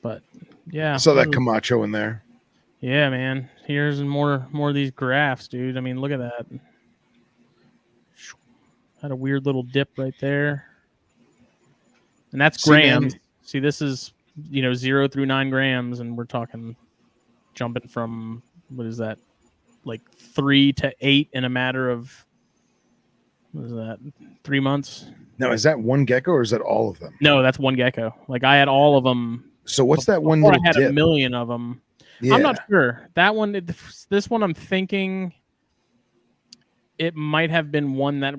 But yeah, I saw that Camacho in there. Yeah, man. Here's more of these graphs, dude. I mean, look at that. Had a weird little dip right there. And that's grams. See, this is 0 through 9 grams, and we're talking jumping from what is that, like 3 to 8 in a matter of 3 months. Now, is that one gecko or is that all of them? No, that's one gecko. Like I had all of them. So what's that one little I had dip? 1 million of them. Yeah. I'm not sure. That one, this one, I'm thinking it might have been one that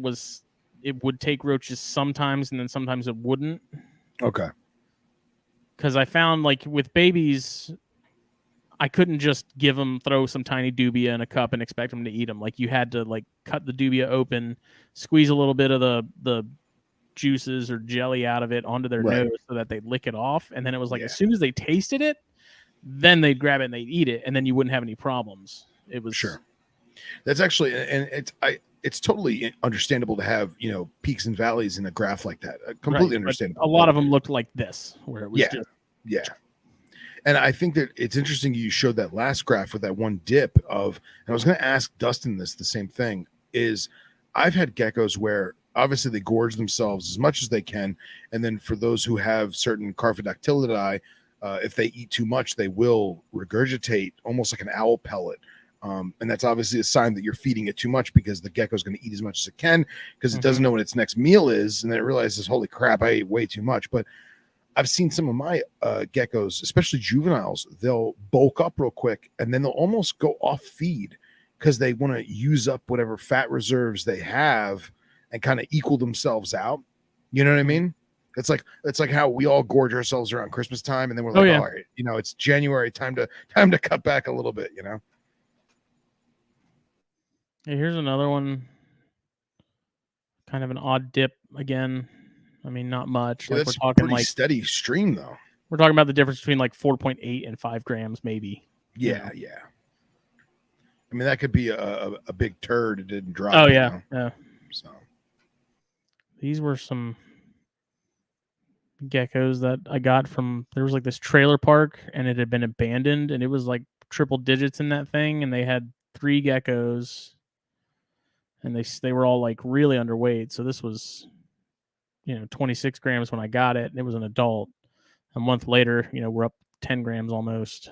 it would take roaches sometimes, and then sometimes it wouldn't. Okay. Because I found, like, with babies, I couldn't just throw some tiny dubia in a cup and expect them to eat them. Like, you had to, like, cut the dubia open, squeeze a little bit of the juices or jelly out of it onto their nose so that they'd lick it off. And then it was like, as soon as they tasted it, then they'd grab it and they'd eat it, and then you wouldn't have any problems. It was sure. That's actually, and it's totally understandable to have peaks and valleys in a graph like that. Completely understandable. A lot of them looked like this, where it was just And I think that it's interesting you showed that last graph with that one dip of, and I was going to ask Dustin the same thing, is I've had geckos where obviously they gorge themselves as much as they can, and then for those who have certain Carphodactylidae, if they eat too much, they will regurgitate almost like an owl pellet. And that's obviously a sign that you're feeding it too much, because the gecko is going to eat as much as it can because it doesn't know what its next meal is. And then it realizes, holy crap, I ate way too much. But I've seen some of my geckos, especially juveniles, they'll bulk up real quick and then they'll almost go off feed because they want to use up whatever fat reserves they have and kind of equal themselves out. You know what I mean? It's like how we all gorge ourselves around Christmas time, and then we're like, all right, it's January, time to cut back a little bit, Hey, here's another one. Kind of an odd dip again. I mean, not much. Yeah, like, that's we're talking pretty steady stream, though. We're talking about the difference between like 4.8 and 5 grams, maybe. Yeah. I mean, that could be a big turd. It didn't drop. Oh yeah, yeah. So these were some geckos that I got from, there was like this trailer park, and it had been abandoned, and it was like triple digits in that thing, and they had 3 geckos, and they were all like really underweight. So this was 26 grams when I got it, and it was an adult. A month later, we're up 10 grams almost,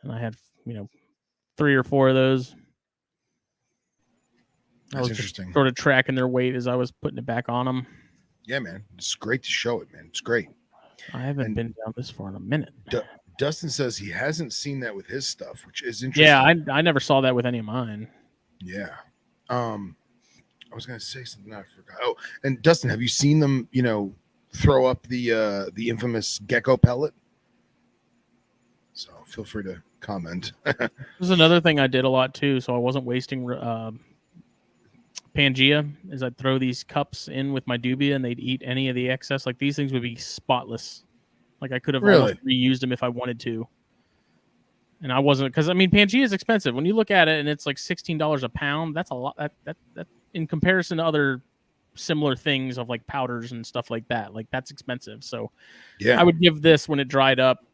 and I had 3 or 4 of those. That's interesting. Sort of tracking their weight as I was putting it back on them. Yeah, man. It's great to show it, man. It's great. I haven't been down this far in a minute. Dustin says he hasn't seen that with his stuff, which is interesting. Yeah, I never saw that with any of mine. Yeah. I was going to say something I forgot. Oh, and Dustin, have you seen them, throw up the infamous gecko pellet? So feel free to comment. This is another thing I did a lot too, so I wasn't wasting Pangea, is I'd throw these cups in with my dubia, and they'd eat any of the excess. Like, these things would be spotless. Like, I could have reused them if I wanted to. And I wasn't, because I mean, Pangea is expensive. When you look at it and it's like $16 a pound, that's a lot. That in comparison to other similar things of like powders and stuff like that, like that's expensive. So I would give this, when it dried up,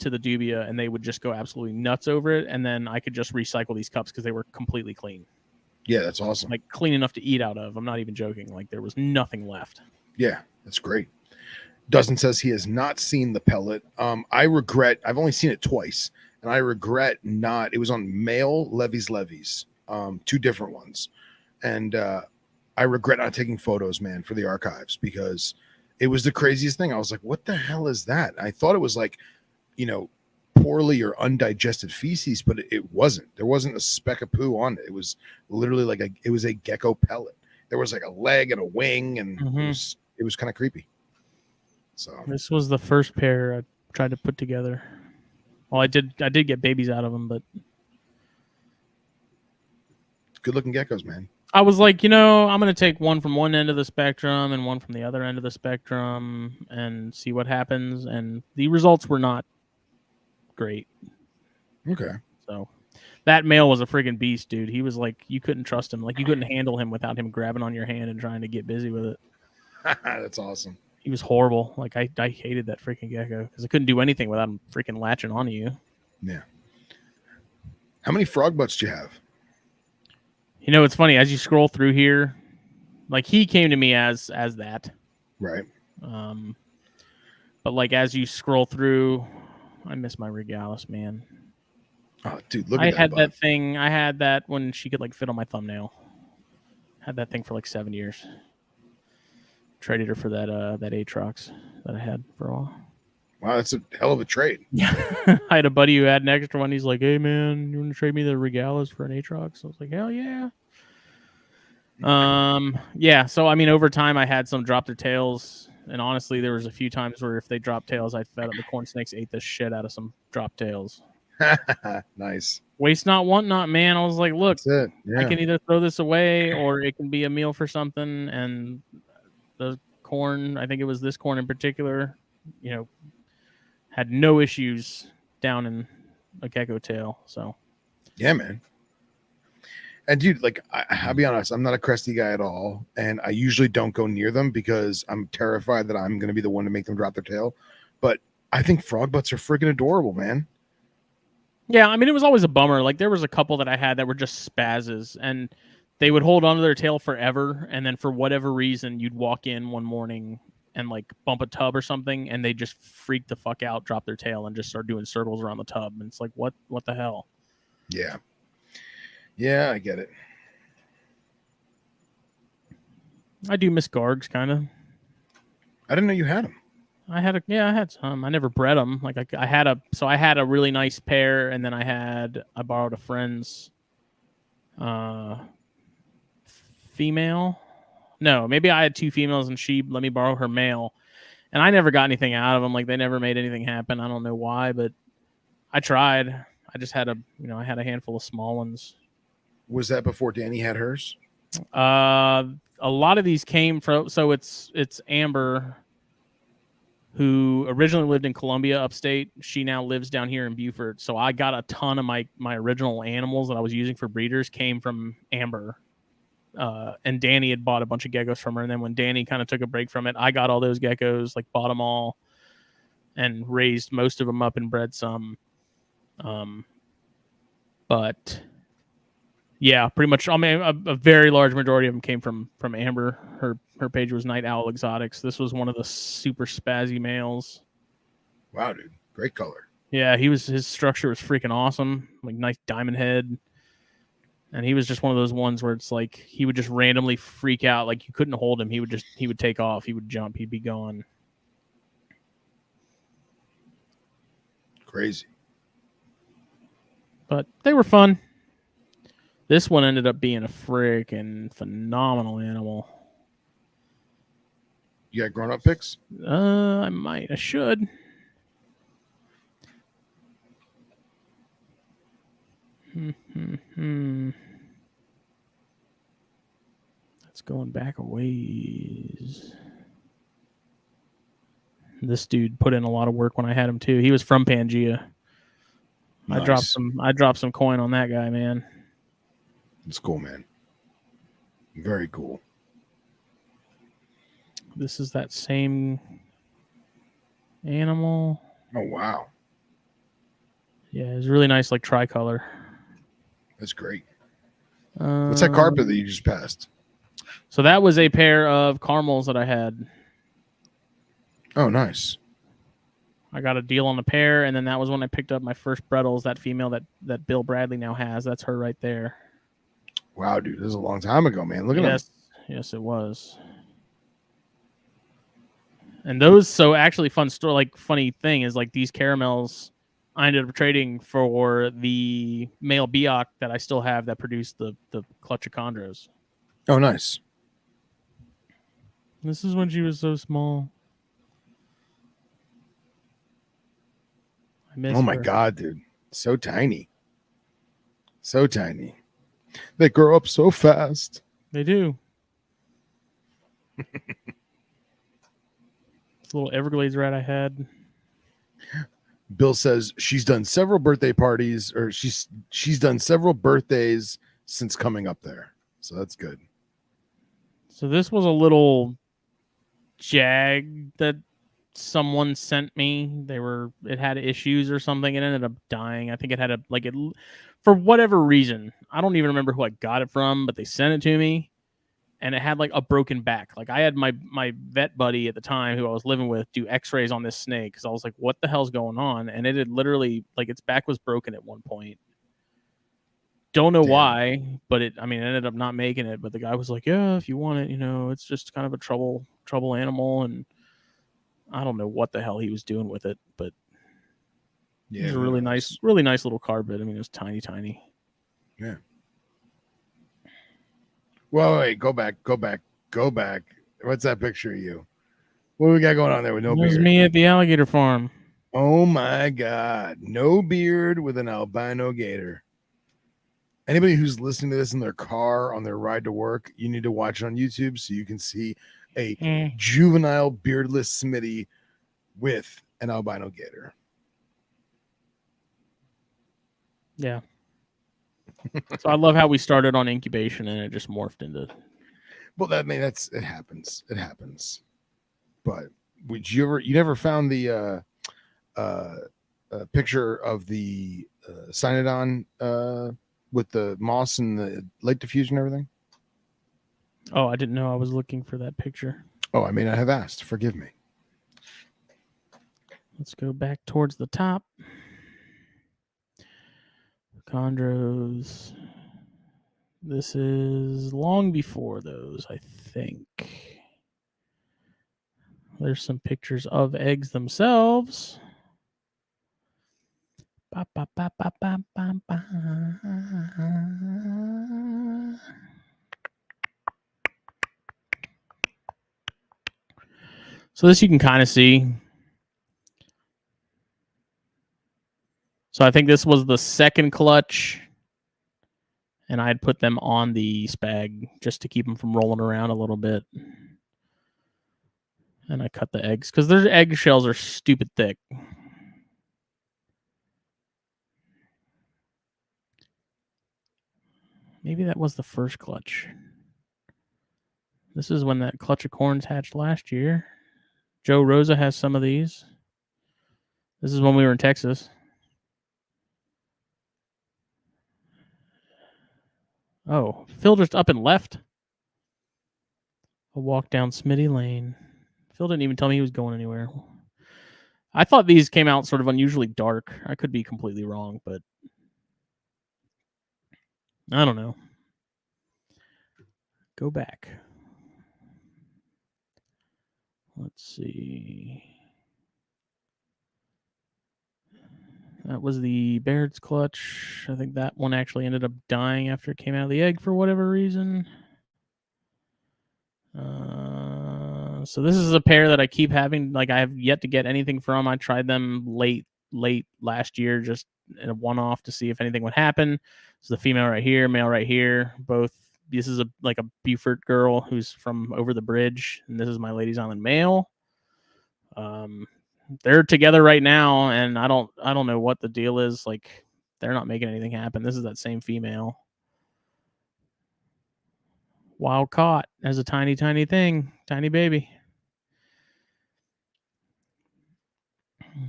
to the dubia, and they would just go absolutely nuts over it. And then I could just recycle these cups because they were completely clean. Yeah, that's awesome. Like, clean enough to eat out of. I'm not even joking. Like, there was nothing left. Yeah, that's great. Dustin says he has not seen the pellet. I regret, I've only seen it twice, and I regret not, it was on male levies, 2 different ones. And I regret not taking photos, man, for the archives, because it was the craziest thing. I was like, what the hell is that? I thought it was like, poorly or undigested feces, but it wasn't. There wasn't a speck of poo on it. It was literally like it was a gecko pellet. There was like a leg and a wing, and it was kind of creepy. So this was the first pair I tried to put together. Well, I did get babies out of them, but good looking geckos, man. I was like, I'm going to take one from one end of the spectrum and one from the other end of the spectrum and see what happens. And the results were not great. Okay. So That male was a friggin' beast, dude. He was like, you couldn't trust him. Like, you couldn't handle him without him grabbing on your hand and trying to get busy with it. That's awesome. He was horrible. Like, I hated that freaking gecko because I couldn't do anything without him freaking latching onto you. Yeah. How many frog butts do you have? You know, it's funny. As you scroll through here, like, he came to me as that. Right. But, like, as you scroll through, I miss my Regalis, man. Oh, dude, look at that. I had that thing. I had that when she could, like, fit on my thumbnail. Had that thing for, like, 7 years. Traded her for that Aatrox that I had for a while. Wow, that's a hell of a trade. Yeah. I had a buddy who had an extra one. He's like, hey, man, you want to trade me the Regalis for an Aatrox? I was like, hell yeah. Yeah, so, I mean, over time, I had some drop their tails. And honestly, there was a few times where if they dropped tails, I fed them. The corn snakes ate the shit out of some drop tails. Nice. Waste not, want not, man. I was like, look, that's it. Yeah. I can either throw this away or it can be a meal for something. And the corn, I think it was this corn in particular, you know, had no issues down in a gecko tail. So, yeah, man. And dude, like, I'll be honest, I'm not a cresty guy at all. And I usually don't go near them because I'm terrified that I'm going to be the one to make them drop their tail. But I think frog butts are freaking adorable, man. Yeah, I mean, it was always a bummer. Like, there was a couple that I had that were just spazzes, and they would hold onto their tail forever. And then for whatever reason, you'd walk in one morning and, like, bump a tub or something, and they just freak the fuck out, drop their tail, and just start doing circles around the tub. And it's like, what the hell? Yeah. Yeah, I get it. I do miss Gargs, kind of. I didn't know you had them. I had some. I never bred them. Like, I had a really nice pair, and then I borrowed a friend's female. No, maybe I had two females, and she let me borrow her male, and I never got anything out of them. Like, they never made anything happen. I don't know why, but I tried. I just had I had a handful of small ones. Was that before Danny had hers? A lot of these came from, so it's Amber, who originally lived in Columbia, upstate. She now lives down here in Beaufort. So I got a ton of my original animals that I was using for breeders came from Amber. And Danny had bought a bunch of geckos from her. And then when Danny kind of took a break from it, I got all those geckos, like, bought them all and raised most of them up and bred some. But yeah, pretty much. I mean, a very large majority of them came from Amber. Her page was Night Owl Exotics. This was one of the super spazzy males. Wow, dude, great color. Yeah, his structure was freaking awesome. Like, nice diamond head, and he was just one of those ones where it's like he would just randomly freak out. Like, you couldn't hold him. He would take off. He would jump. He'd be gone. Crazy. But they were fun. This one ended up being a freaking phenomenal animal. You got grown-up pics? I might. I should. That's going back a ways. This dude put in a lot of work when I had him too. He was from Pangea. Nice. I dropped some coin on that guy, man. It's cool, man. Very cool. This is that same animal. Oh, wow. Yeah, it's really nice, like, tricolor. That's great. What's that carpet that you just passed? So that was a pair of caramels that I had. Oh, nice. I got a deal on the pair, and then that was when I picked up my first Brettles, that female that Bill Bradley now has. That's her right there. Wow, dude, this is a long time ago, man. Look at them. Yes, it was. And those, so actually, fun story, like, funny thing is, like, these caramels, I ended up trading for the male Biak that I still have that produced the clutch of Chondros. Oh, nice. This is when she was so small. I miss her. My God, dude. So tiny. So tiny. They grow up so fast. They do. This little Everglades rat I had. Bill says she's done several birthday parties, or she's done several birthdays since coming up there. So that's good. So this was a little jag that someone sent me. It had issues or something. It ended up dying. I think it had for whatever reason. I don't even remember who I got it from, but they sent it to me. And it had like a broken back. Like I had my vet buddy at the time who I was living with do x-rays on this snake because I was like, what the hell's going on? And it had literally, like, its back was broken at one point. Don't know why, but it ended up not making it. But the guy was like, yeah, if you want it, it's just kind of a trouble animal. And I don't know what the hell he was doing with it, but it was a really nice little carpet. It was tiny. Yeah. Well, wait, go back. What's that picture of you? What we got going on there with no beard? It was me at the alligator farm. Oh my God. No beard with an albino gator. Anybody who's listening to this in their car on their ride to work, you need to watch it on YouTube so you can see a juvenile beardless Smitty with an albino gator. Yeah. So I love how we started on incubation and it just morphed into. Well, it happens. It happens. But you never found the picture of the Cynodon with the moss and the light diffusion and everything? Oh, I didn't know I was looking for that picture. Oh, I may not have asked. Forgive me. Let's go back towards the top. Chondros. This is long before those, I think. There's some pictures of eggs themselves. So this you can kind of see. So I think this was the second clutch. And I had put them on the spag just to keep them from rolling around a little bit. And I cut the eggs because their eggshells are stupid thick. Maybe that was the first clutch. This is when that clutch of corns hatched last year. Joe Rosa has some of these. This is when we were in Texas. Oh, Phil just up and left. A walk down Smitty Lane. Phil didn't even tell me he was going anywhere. I thought these came out sort of unusually dark. I could be completely wrong, but I don't know. Go back. Let's see. That was the Baird's clutch. I think that one actually ended up dying after it came out of the egg for whatever reason. So this is a pair that I keep having. Like, I have yet to get anything from. I tried them late last year, just in a one-off to see if anything would happen. So the female right here, male right here, both. This is a Beaufort girl who's from over the bridge, and this is my Ladies Island male. They're together right now, and I don't know what the deal is. Like, they're not making anything happen. This is that same female. Wild caught as a tiny thing, tiny baby.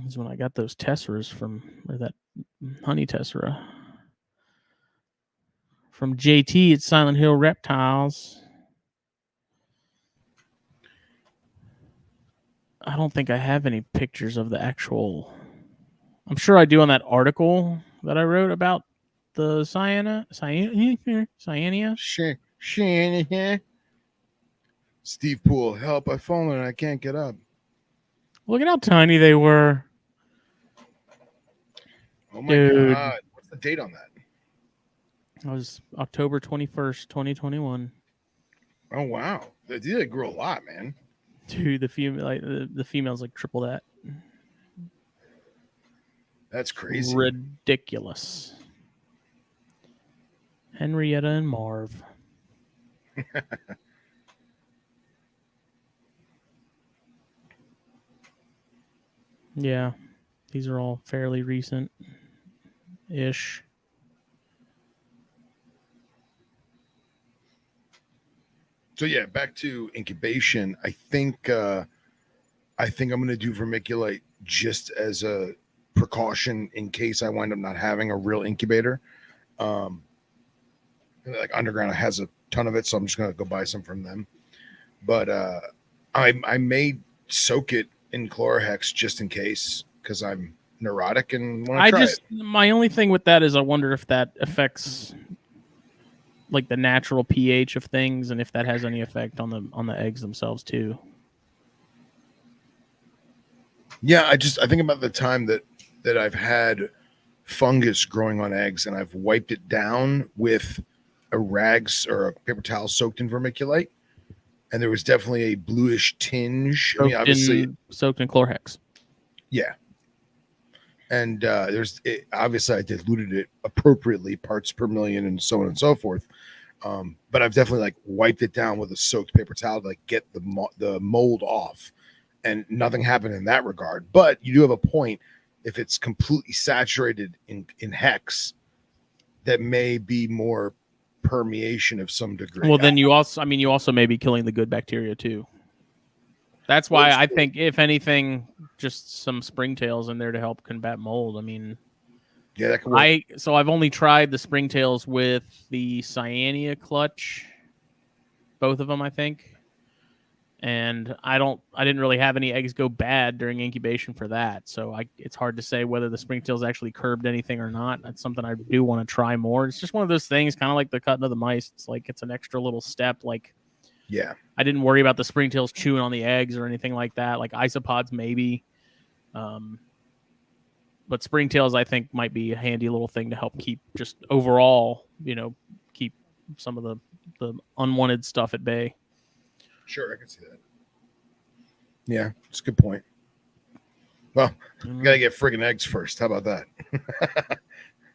This is when I got those tesseras or that honey tessera from JT at Silent Hill Reptiles. I don't think I have any pictures of the actual. I'm sure I do on that article that I wrote about the cyanea. Sure. Steve Poole, help! I've fallen and I can't get up. Look at how tiny they were. Oh my God! What's the date on that? It was October 21st, 2021. Oh wow! They did grow a lot, man. Dude, the female's like triple that. That's crazy. Ridiculous. Henrietta and Marv. Yeah. These are all fairly recent-ish. So yeah, back to incubation. I think I'm going to do vermiculite just as a precaution in case I wind up not having a real incubator. Like Underground has a ton of it, so I'm just going to go buy some from them. But I may soak it in Chlorohex just in case, because I'm neurotic and want to try it. My only thing with that is I wonder if that affects like the natural pH of things, and if that has any effect on the eggs themselves too. Yeah, I think about the time that I've had fungus growing on eggs, and I've wiped it down with a rags or a paper towel soaked in vermiculite, and there was definitely a bluish tinge. Soaked in Chlorohex. Yeah. And obviously I diluted it appropriately, parts per million and so on and so forth. But I've definitely like wiped it down with a soaked paper towel to like get the mold off, and nothing happened in that regard. But you do have a point. If it's completely saturated in hex, that may be more permeation of some degree. Well, then you also may be killing the good bacteria too. That's why I think, if anything, just some springtails in there to help combat mold. I mean, yeah, that could work. So I've only tried the springtails with the Cyanea clutch, both of them, I think. And I didn't really have any eggs go bad during incubation for that. So it's hard to say whether the springtails actually curbed anything or not. That's something I do want to try more. It's just one of those things, kind of like the cutting of the mice. It's like, it's an extra little step. Like, yeah, I didn't worry about the springtails chewing on the eggs or anything like that. Like isopods, maybe. But springtails, I think, might be a handy little thing to help keep just overall, keep some of the unwanted stuff at bay. Sure, I can see that. Yeah, it's a good point. Well, you got to get friggin' eggs first. How about that?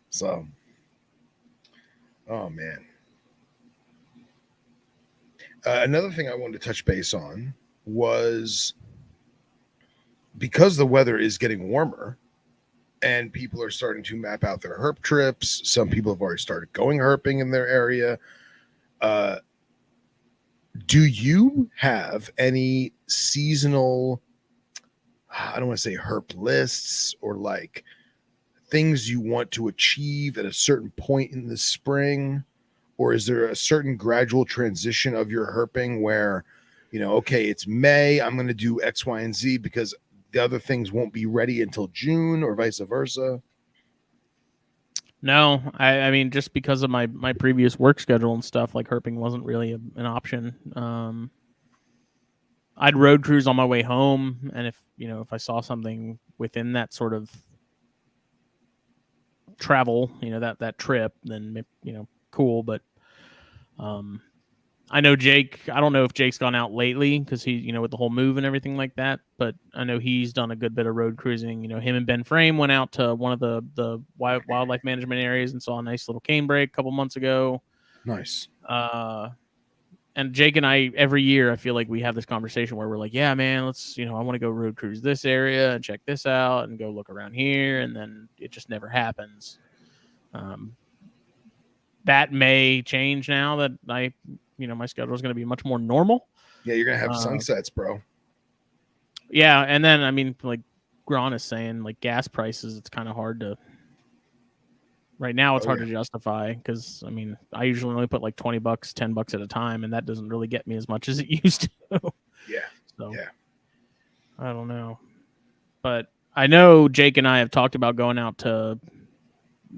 So, oh, man. Another thing I wanted to touch base on was, because the weather is getting warmer and people are starting to map out their herp trips. Some people have already started going herping in their area. Do you have any seasonal, I don't want to say herp lists, or like things you want to achieve at a certain point in the spring? Or is there a certain gradual transition of your herping where, okay, it's May, I'm going to do X, Y, and Z because the other things won't be ready until June, or vice versa? No, I mean, just because of my previous work schedule and stuff, like herping wasn't really an option. I'd road cruise on my way home, and if I saw something within that sort of travel, that trip, then cool. But I know Jake. I don't know if Jake's gone out lately because he, with the whole move and everything like that. But I know he's done a good bit of road cruising. Him and Ben Frame went out to one of the wildlife management areas and saw a nice little cane break a couple months ago. Nice. And Jake and I, every year, I feel like we have this conversation where we're like, yeah, man, let's, I want to go road cruise this area and check this out and go look around here. And then it just never happens. That may change now that my schedule is going to be much more normal. Yeah, you're going to have sunsets, bro. Yeah, and then, I mean, like Gron is saying, like gas prices, it's kind of hard to... Right now, it's hard to justify because, I mean, I usually only put like $20, $10 at a time, and that doesn't really get me as much as it used to. Yeah. So, yeah. I don't know. But I know Jake and I have talked about going out to,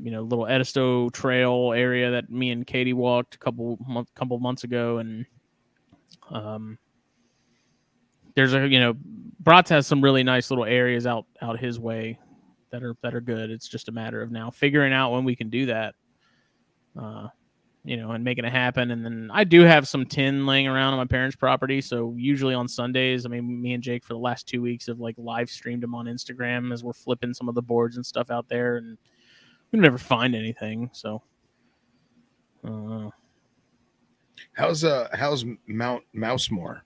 little Edisto trail area that me and Katie walked a couple months ago. And there's Bratz has some really nice little areas out his way that are good. It's just a matter of now figuring out when we can do that, and making it happen. And then I do have some tin laying around on my parents' property. So usually on Sundays, I mean, me and Jake for the last 2 weeks have like live streamed them on Instagram as we're flipping some of the boards and stuff out there, and we never find anything. So, how's Mount Mousemore?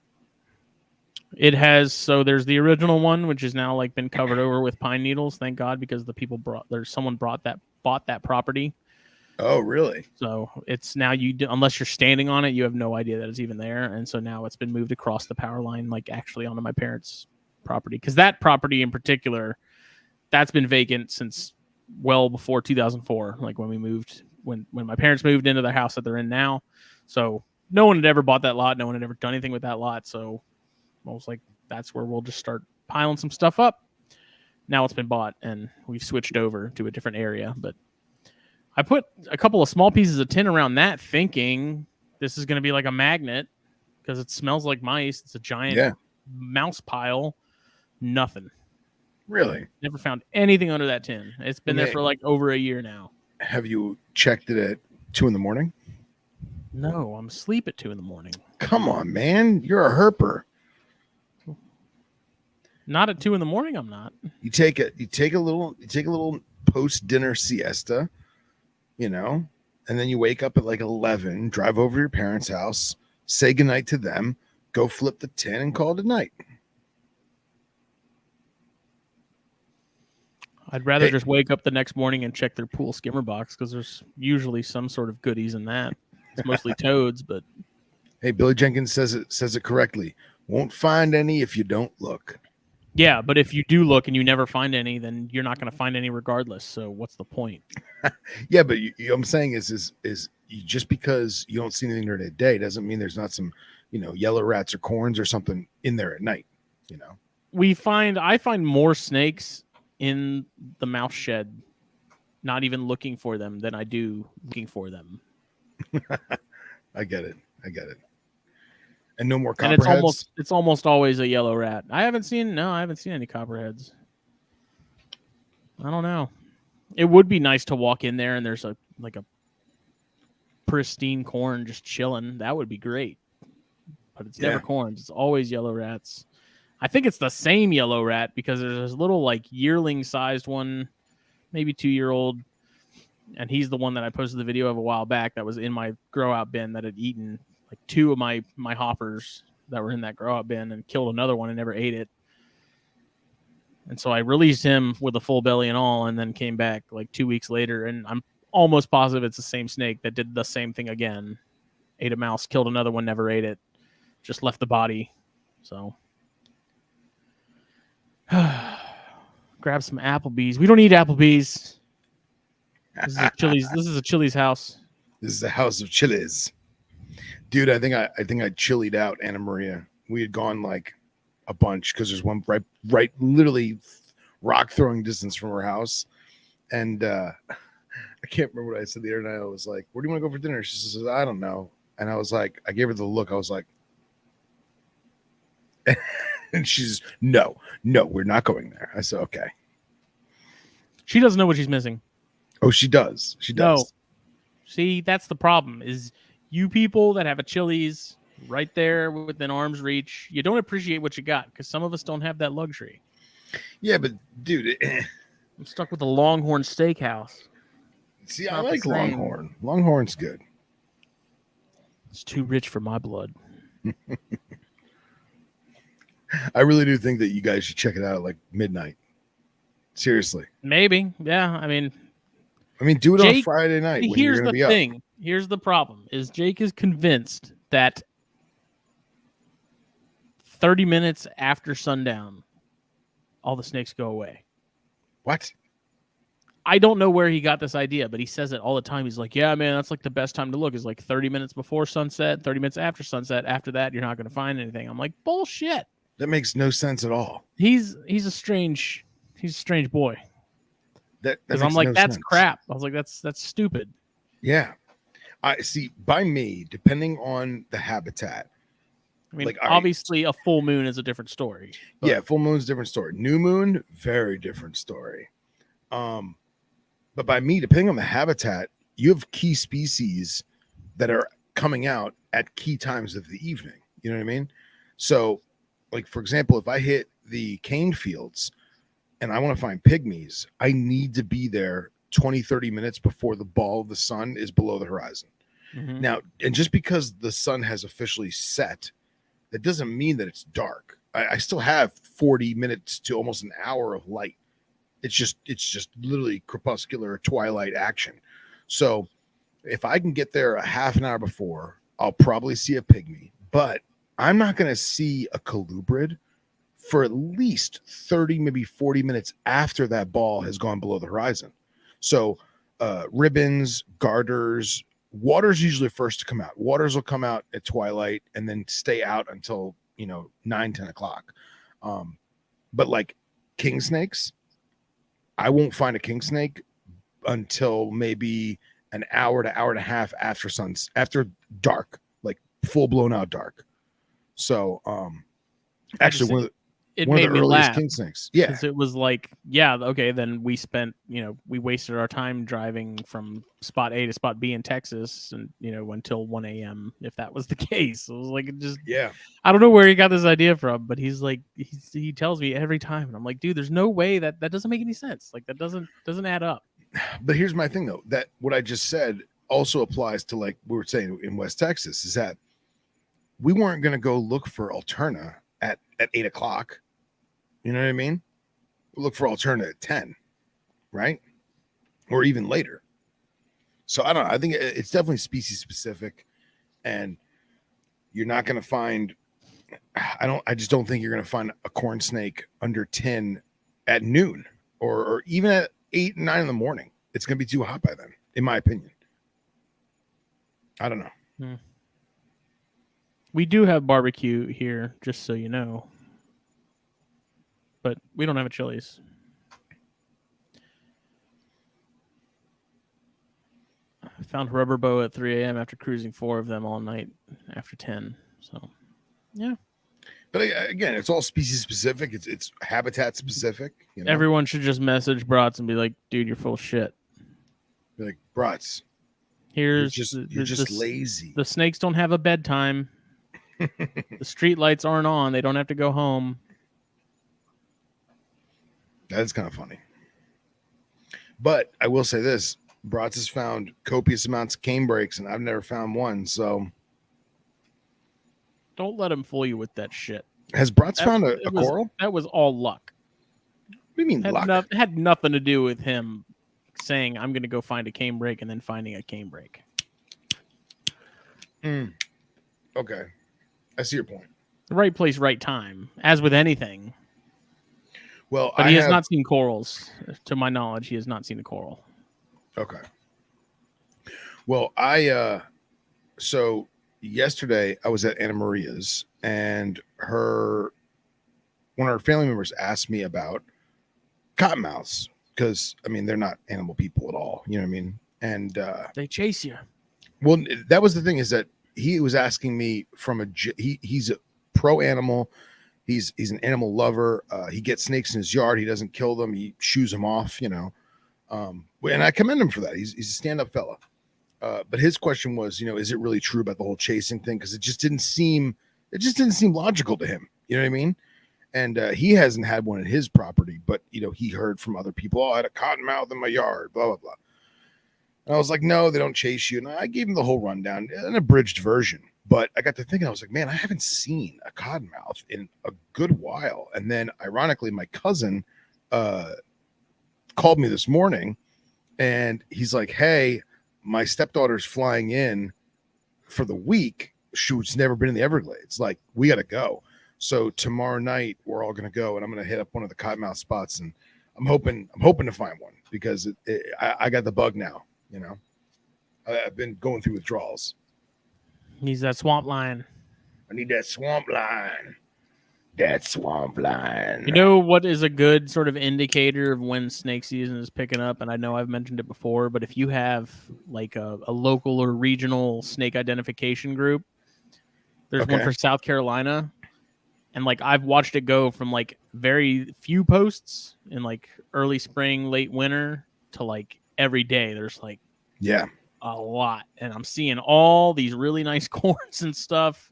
It has, so there's the original one, which is now like been covered over with pine needles, thank God, because the people bought that property. Oh, really? So it's now unless you're standing on it, you have no idea that it's even there. And so now it's been moved across the power line, like actually onto my parents' property. Because that property in particular, that's been vacant since well before 2004, like when we moved, when my parents moved into the house that they're in now. So no one had ever bought that lot. No one had ever done anything with that lot. So I was like, that's where we'll just start piling some stuff up. Now it's been bought and we've switched over to a different area. But I put a couple of small pieces of tin around that thinking this is going to be like a magnet because it smells like mice. It's a giant mouse pile. Nothing. Really? Never found anything under that tin. It's been there for like over a year now. Have you checked it at 2 a.m? No, I'm asleep at 2 a.m. Come on, man. You're a herper. Not at 2 a.m. I'm not. You take a little post-dinner siesta, and then you wake up at like 11, drive over to your parents' house, say goodnight to them, go flip the tin and call it a night. I'd rather just wake up the next morning and check their pool skimmer box because there's usually some sort of goodies in that. It's mostly toads, but hey, Billy Jenkins says it correctly. Won't find any if you don't look. Yeah, but if you do look and you never find any, then you're not going to find any regardless. So what's the point? Yeah, but I'm saying is just because you don't see anything during the day doesn't mean there's not some, yellow rats or corns or something in there at night. I find more snakes in the mouse shed, not even looking for them, than I do looking for them. I get it. And no more copperheads. And it's almost always a yellow rat. I haven't seen any copperheads. I don't know. It would be nice to walk in there and there's a pristine corn just chilling. That would be great. But it's never corns. It's always yellow rats. I think it's the same yellow rat because there's this little like yearling sized one, maybe 2-year-old. And he's the one that I posted the video of a while back that was in my grow out bin that had eaten like 2 of my hoppers that were in that grow out bin and killed another one and never ate it. And so I released him with a full belly and all, and then came back like 2 weeks later. And I'm almost positive it's the same snake that did the same thing again. Ate a mouse, killed another one, never ate it. Just left the body. So grab some Applebee's. We don't eat Applebee's. This is a Chili's. This is a Chili's house. This is the house of Chili's. Dude, I think I chilied out Anna Maria. We had gone like a bunch because there's one right literally rock throwing distance from her house. And I can't remember what I said the other night. I was like, where do you want to go for dinner? She says, I don't know. And I was like, I gave her the look. I was like, and she's no, we're not going there. I said, okay. She doesn't know what she's missing. Oh, she does. She does. No. See, that's the problem is you people that have a Chili's right there within arm's reach, you don't appreciate what you got because some of us don't have that luxury. Yeah, but dude, I'm stuck with the Longhorn Steakhouse. See, I like Longhorn. Longhorn's good. It's too rich for my blood. I really do think that you guys should check it out at like midnight. Seriously. Maybe. Yeah. I mean, do it on Friday night. Here's the thing. Here's the problem is Jake is convinced that 30 minutes after sundown, all the snakes go away. What? I don't know where he got this idea, but he says it all the time. He's like, yeah, man, that's like the best time to look is like 30 minutes before sunset, 30 minutes after sunset. After that, you're not going to find anything. I'm like, bullshit. That makes no sense at all. He's a strange boy. Because I'm like, that's crap. I was like, that's stupid. Yeah. I see. By me, depending on the habitat. I mean, like, obviously, a full moon is a different story. But... yeah, full moon's a different story. New moon, very different story. But by me, depending on the habitat, you have key species that are coming out at key times of the evening. You know what I mean? So, like, for example, if I hit the cane fields and I want to find pygmies, I need to be there 20, 30 minutes before the ball of the sun is below the horizon. Now, and just because the sun has officially set, that doesn't mean that it's dark. I still have 40 minutes to almost an hour of light. It's just literally crepuscular twilight action. So if I can get there a half an hour before, I'll probably see a pygmy, but I'm not going to see a colubrid for at least 30, maybe 40 minutes after that ball has gone below the horizon. So ribbons, garters, water's usually first to come out. Waters will come out at twilight and then stay out until, 9, 10 o'clock. But like king snakes, I won't find a king snake until maybe an hour to hour and a half after dark, like full blown out dark. So actually one of the earliest king snakes. Yeah. Because it was like, yeah, okay, then we spent, we wasted our time driving from spot A to spot B in Texas and, until 1 a.m. if that was the case. It was like, I don't know where he got this idea from, but he's like, he tells me every time. And I'm like, dude, there's no way that doesn't make any sense. Like that doesn't add up. But here's my thing though, that what I just said also applies to like we were saying in West Texas is that we weren't going to go look for Alterna at 8 o'clock. You know what I mean? We'll look for Alterna at 10, right? Or even later. So I don't know. I think it's definitely species specific, and you're not going to find, I just don't think you're going to find a corn snake under 10 at noon or even at 8, 9 in the morning. It's going to be too hot by then, in my opinion. I don't know. We do have barbecue here, just so you know. But we don't have a Chili's. I found rubber bow at 3 a.m. after cruising 4 of them all night after 10. So, yeah. But again, it's all species specific. It's habitat specific. Everyone should just message Brats and be like, dude, you're full of shit. Be like, Brats, you're just lazy. The snakes don't have a bedtime. The street lights aren't on. They don't have to go home. That's kind of funny. But I will say this. Brats has found copious amounts of cane breaks, and I've never found one. So don't let him fool you with that shit. Has Brats found a coral? That was all luck. What do you mean luck? It had nothing to do with him saying, I'm going to go find a cane break and then finding a cane break. Okay. I see your point. Right place, right time, as with anything. Well, but he has not seen corals. To my knowledge, he has not seen a coral. Okay. Well, so yesterday I was at Anna Maria's, and one of her family members asked me about cottonmouths because they're not animal people at all. You know what I mean? And they chase you. Well, that was the thing, is that he was asking me from he's a pro animal. He's an animal lover. He gets snakes in his yard. He doesn't kill them. He shoos them off, and I commend him for that. He's a stand-up fella. But his question was, is it really true about the whole chasing thing? Because it just didn't seem logical to him. You know what I mean? And he hasn't had one in his property, but he heard from other people, I had a cottonmouth in my yard, blah, blah, blah. And I was like, no, they don't chase you. And I gave him the whole rundown, an abridged version. But I got to thinking, I was like, man, I haven't seen a cottonmouth in a good while. And then ironically, my cousin called me this morning, and he's like, hey, my stepdaughter's flying in for the week. She's never been in the Everglades. Like, we got to go. So tomorrow night we're all going to go, and I'm going to hit up one of the cottonmouth spots, and I'm hoping to find one because I got the bug now. I've been going through withdrawals. He's that swamp lion. I need that swamp lion. That swamp lion. You know what is a good sort of indicator of when snake season is picking up? And I know I've mentioned it before, but if you have like a local or regional snake identification group, there's one for South Carolina. And like I've watched it go from like very few posts in like early spring, late winter to like every day. There's like a lot, and I'm seeing all these really nice corns and stuff,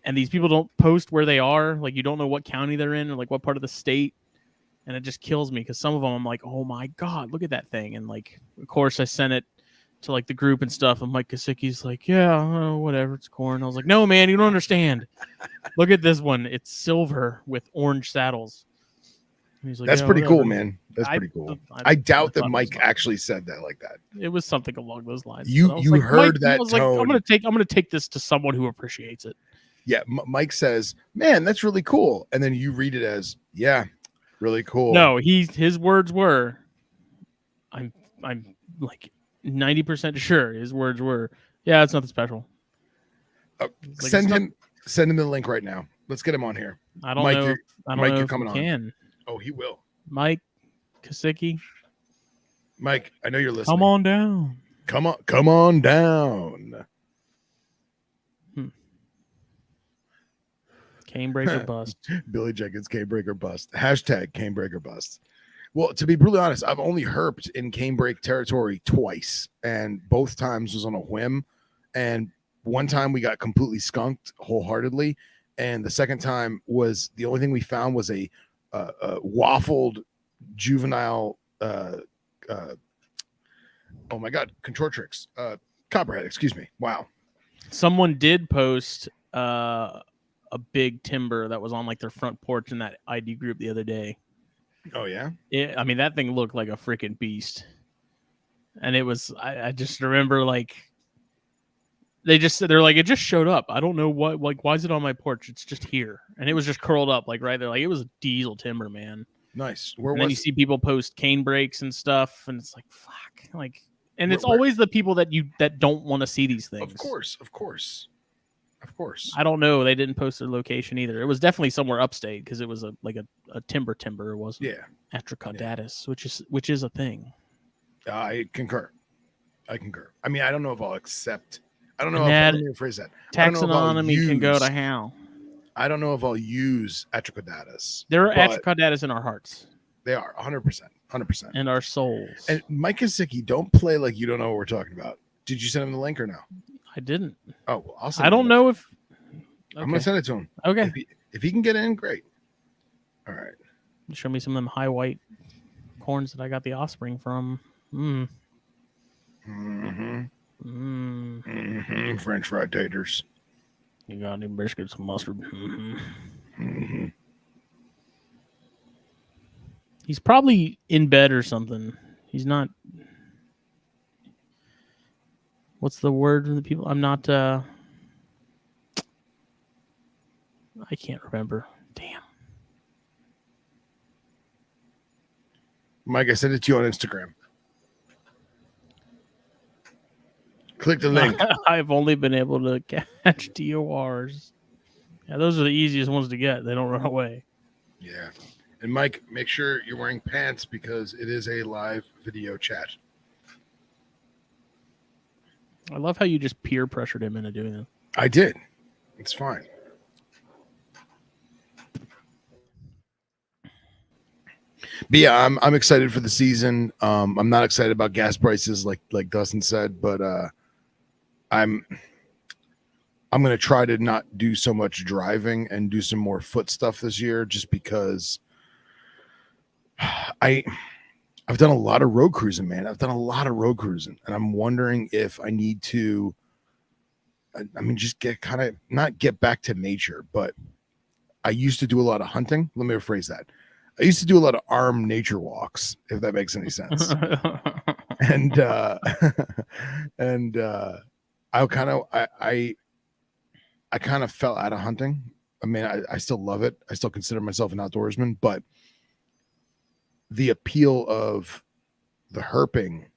and these people don't post where they are. Like, you don't know what county they're in or like what part of the state, and it just kills me because some of them I'm like, oh my god, look at that thing. And like, of course I sent it to like the group and stuff, and Mike Kosicki's like, yeah, whatever, it's corn. I was like, no, man, you don't understand. Look at this one. It's silver with orange saddles. And he's like, that's pretty cool, man. That's pretty cool. I doubt that Mike actually said that like that. It was something along those lines. You like, heard Mike, that I was tone. Like, I'm gonna take this to someone who appreciates it. Yeah, Mike says, man, that's really cool. And then you read it as, yeah, really cool. No, his words were, I'm like 90% sure his words were, yeah, it's nothing special. Like, send him the link right now. Let's get him on here. I don't know. I don't know if coming on. Oh, he will. Mike Kosicki. Mike, I know you're listening. Come on down. Come on down. Canebreaker bust. Billy Jenkins, Canebreaker bust. Hashtag Canebreaker bust. Well, to be brutally honest, I've only herped in canebreak territory twice, and both times was on a whim. And one time we got completely skunked wholeheartedly, and the second time was the only thing we found was a waffled juvenile. Oh my God, Contortrix, copperhead. Excuse me. Wow. Someone did post a big timber that was on like their front porch in that ID group the other day. Oh yeah. I mean, that thing looked like a freaking beast, and it was. I just remember like they're like it just showed up. I don't know what, like, why is it on my porch? It's just here, and it was just curled up like right there. Like it was a diesel timber, man. Nice. And then you see people post cane breaks and stuff, and it's like fuck, like, and it's always the people that don't want to see these things. Of course. I don't know. They didn't post their location either. It was definitely somewhere upstate because it was a timber. It wasn't. Yeah. Atrocaudatus, which is a thing. I concur. I mean, I don't know if I'll accept. I don't know if I'll rephrase that. Taxonomy can go to hell. I don't know if I'll use Atrocaudatus. There are Atrocaudatus in our hearts. They are 100%. In our souls. And Mike Kosicki, don't play like you don't know what we're talking about. Did you send him the link or no? I didn't. Oh, well, I'll send I don't know if I'm gonna send it to him. Okay. If he can get in, great. All right. Show me some of them high white corns that I got the offspring from. French fried taters. You got any biscuits and mustard? He's probably in bed or something. He's not. What's the word from the people? I'm not. I can't remember. Damn. Mike, I sent it to you on Instagram. Click the link. I've only been able to catch DORs. Yeah, those are the easiest ones to get. They don't run away. Yeah. And Mike, make sure you're wearing pants because it is a live video chat. I love how you just peer pressured him into doing that. I did. It's fine. But yeah, I'm excited for the season. I'm not excited about gas prices like Dustin said, but I'm gonna try to not do so much driving and do some more foot stuff this year, just because I've done a lot of road cruising, man. I've done a lot of road cruising, and I'm wondering if I need to. I mean, just not get back to nature, but I used to do a lot of hunting. Let me rephrase that. I used to do a lot of armed nature walks, if that makes any sense. and I kind of fell out of hunting. I mean, I still love it. I still consider myself an outdoorsman, but the appeal of the herping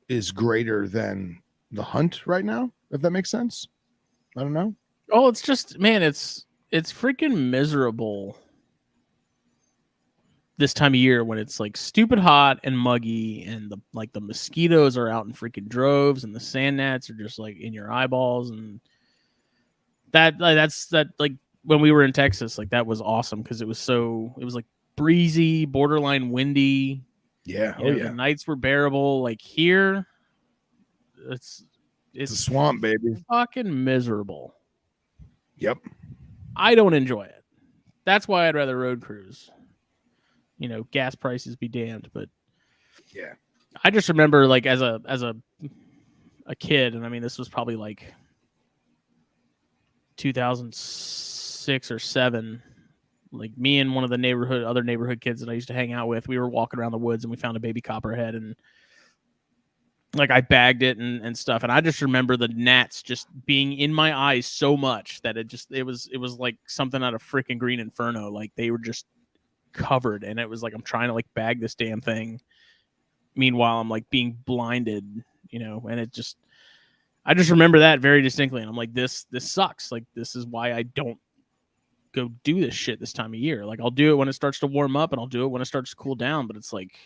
is greater than the hunt right now, if that makes sense. I don't know. Oh, it's just, man, it's freaking miserable this time of year when it's like stupid hot and muggy, and the mosquitoes are out in freaking droves, and the sand gnats are just like in your eyeballs, and that's like when we were in Texas, like that was awesome because it was like breezy, borderline windy. Yeah. The nights were bearable. Like here, it's a swamp, baby. Fucking miserable. Yep. I don't enjoy it. That's why I'd rather road cruise. Gas prices be damned, but yeah, I just remember like as a kid, and I mean this was probably like 2006 or 7. Like me and one of the other neighborhood kids that I used to hang out with, we were walking around the woods and we found a baby copperhead, and like I bagged it and stuff. And I just remember the gnats just being in my eyes so much that it was like something out of freaking Green Inferno. Like they were just covered, and it was like I'm trying to like bag this damn thing. Meanwhile, I'm like being blinded, and I just remember that very distinctly. And I'm like, this sucks. Like, this is why I don't go do this shit this time of year. Like, I'll do it when it starts to warm up, and I'll do it when it starts to cool down. But it's like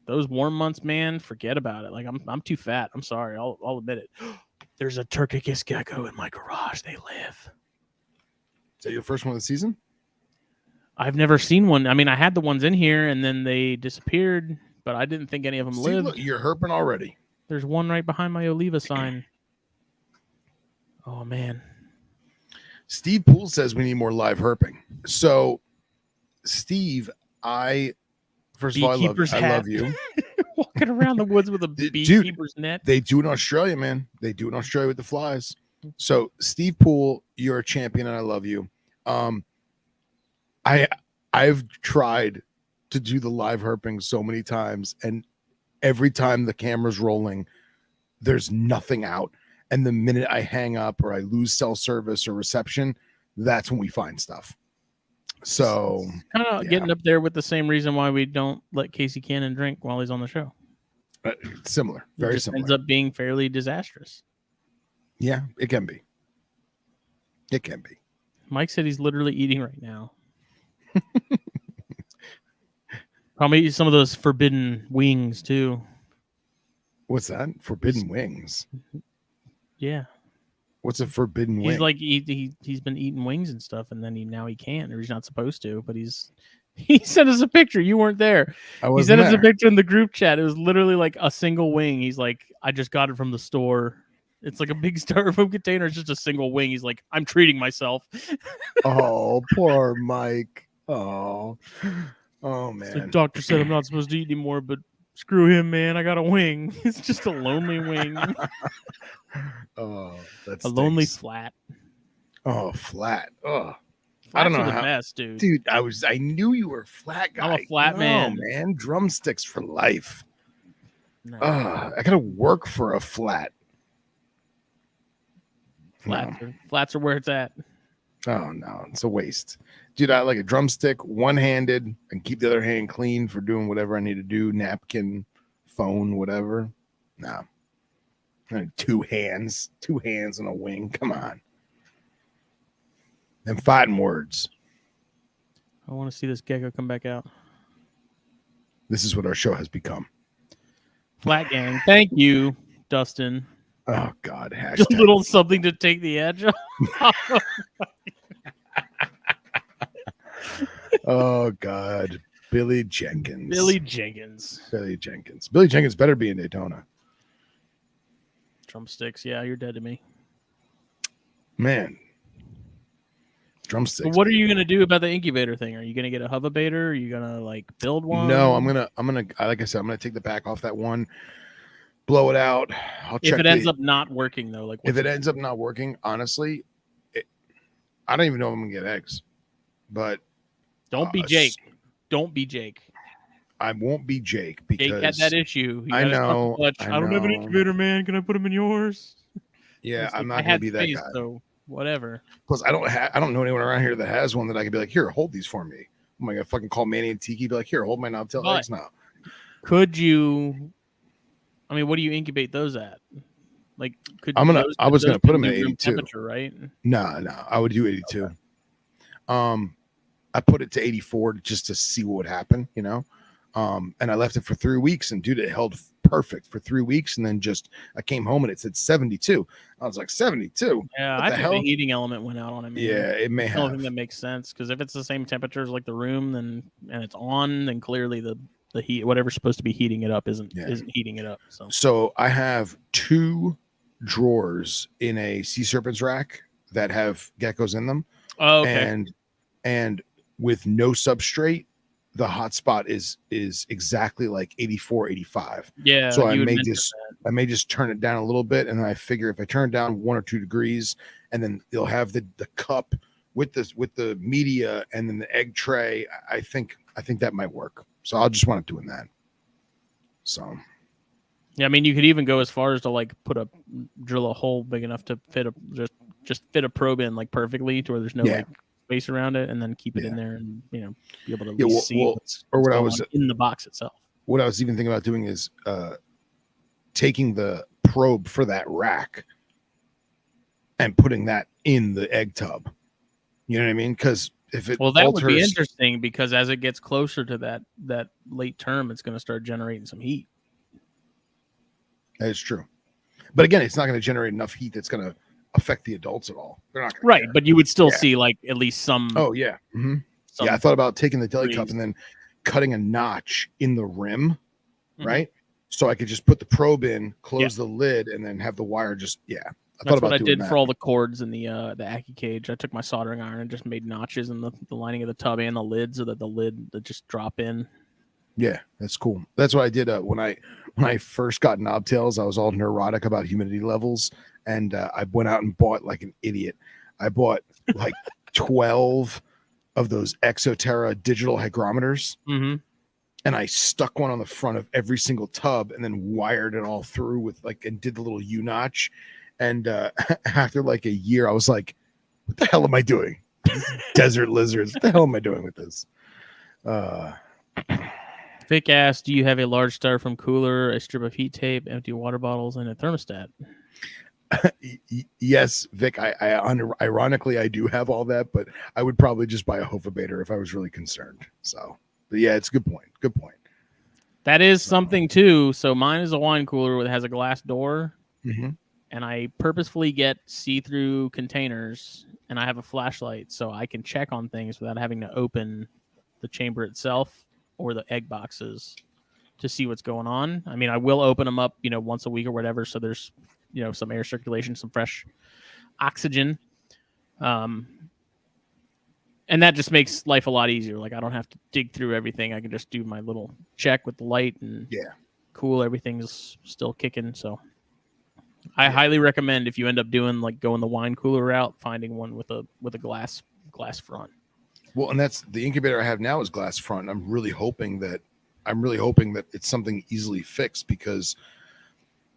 those warm months, man, forget about it. Like, I'm too fat. I'm sorry. I'll admit it. There's a Turkicus gecko in my garage. They live. Is that your first one of the season? I've never seen one. I mean, I had the ones in here, and then they disappeared, but I didn't think any of them lived. Look, you're herping already. There's one right behind my Oliva sign. Oh, man. Steve Poole says we need more live herping. So, Steve, first of all, I love you. Walking around the woods with a beekeeper's net. They do in Australia, man. They do in Australia with the flies. So, Steve Poole, you're a champion, and I love you. I've tried to do the live herping so many times, and every time the camera's rolling, there's nothing out. And the minute I hang up or I lose cell service or reception, that's when we find stuff. So kind of getting up there with the same reason why we don't let Casey Cannon drink while he's on the show. Similar, very similar. Ends up being fairly disastrous. Yeah, it can be. It can be. Mike said he's literally eating right now. Probably some of those forbidden wings too. What's that? Forbidden wings? Yeah. What's a forbidden wing? He's like he's been eating wings and stuff, and then now he can't, or he's not supposed to. But he sent us a picture. You weren't there. He sent us a picture in the group chat. It was literally like a single wing. He's like, I just got it from the store. It's like a big styrofoam container. It's just a single wing. He's like, I'm treating myself. Oh, poor Mike. Oh man. The doctor said I'm not supposed to eat anymore, but screw him, man. I got a wing. It's just a lonely wing. Oh, that's a lonely flat. Oh, flat. Oh, Flats I don't know how. Best, dude. I knew you were a flat guy. I'm a flat man. Man, drumsticks for life. No. I gotta work for a flat. Flats are where it's at. Oh no, it's a waste, dude. I like a drumstick, one-handed, and keep the other hand clean for doing whatever I need to do. Napkin, phone, whatever. No, two hands and a wing. Come on, and fighting words. I want to see this gecko come back out. This is what our show has become. Flat gang. Thank you, Dustin. Oh God, just a little something to take the edge off. Oh God, Billy Jenkins. Billy Jenkins better be in Daytona. Drumsticks, yeah, you're dead to me, man. Drumsticks. But what are you gonna do about the incubator thing? Are you gonna get a hovabator? Are you gonna like build one? No, I'm gonna like I said, I'm gonna take the back off that one. Blow it out. I'll check. If it ends up not working, though, like if it ends up not working, honestly, I don't even know if I'm gonna get eggs. But don't be Jake. Don't be Jake. I won't be Jake because Jake had that issue. I know. I don't have an incubator, man. Can I put him in yours? Yeah, I'm not gonna be that guy. So whatever. Plus, I don't know anyone around here that has one that I could be like, here, hold these for me. Am I gonna fucking call Manny and Tiki? Be like, here, hold my knobtail eggs now. Could you? I mean, what do you incubate those at? Like, I was gonna put them at 82, temperature, right? No, I would do 82. Okay. I put it to 84 just to see what would happen, and I left it for 3 weeks, and dude, it held perfect for 3 weeks, and then I came home and it said 72. I was like, 72? Yeah, I think the heating element went out on it. Man. Yeah, it may have. I don't think that makes sense because if it's the same temperature as like the room, and it's on, then clearly the heat, whatever's supposed to be heating it up, isn't heating it up. So I have 2 drawers in a sea serpents rack that have geckos in them. Oh, okay. And with no substrate, the hot spot is exactly like 84, 85. Yeah. So I may just turn it down a little bit, and I figure if I turn it down 1 or 2 degrees, and then you'll have the cup with the media and then the egg tray. I think that might work. So I'll just wind up doing that. So yeah, I mean, you could even go as far as to like drill a hole big enough to fit just fit a probe in like perfectly to where there's no like space around it, and then keep it in there, and be able to at least see what's going on in the box itself. What I was even thinking about doing is taking the probe for that rack and putting that in the egg tub. You know what I mean? Because if it would be interesting, because as it gets closer to that late term, it's going to start generating some heat. That is true, but again, it's not going to generate enough heat that's going to affect the adults at all. They're not right, care. But you would still see like at least some. Oh yeah, yeah. I thought about taking the deli cup and then cutting a notch in the rim, right? So I could just put the probe in, close the lid, and then have the wire just That's what I did for all the cords in the Ackie cage. I took my soldering iron and just made notches in the lining of the tub and the lid, so that the lid would just drop in. Yeah, that's cool. That's what I did when I first got knobtails. I was all neurotic about humidity levels, and I went out and bought like an idiot. I bought like 12 of those Exoterra digital hygrometers, and I stuck one on the front of every single tub, and then wired it all through with and did the little U notch. And after like a year, I was like, "What the hell am I doing? Desert lizards. What the hell am I doing with this?" Vic asked, "Do you have a large styrofoam cooler, a strip of heat tape, empty water bottles, and a thermostat?" Yes, Vic. Ironically, I do have all that, but I would probably just buy a Hofabator if I was really concerned. So, but yeah, it's a good point. Good point. That is something too. So mine is a wine cooler that has a glass door, and I purposefully get see-through containers, and I have a flashlight so I can check on things without having to open the chamber itself or the egg boxes to see what's going on. I mean, I will open them up, once a week or whatever, so there's, some air circulation, some fresh oxygen. And that just makes life a lot easier. Like, I don't have to dig through everything. I can just do my little check with the light, and cool, everything's still kicking. So I highly recommend, if you end up doing going the wine cooler route, finding one with a glass front. Well, and that's the incubator I have now is glass front. I'm really hoping that it's something easily fixed, because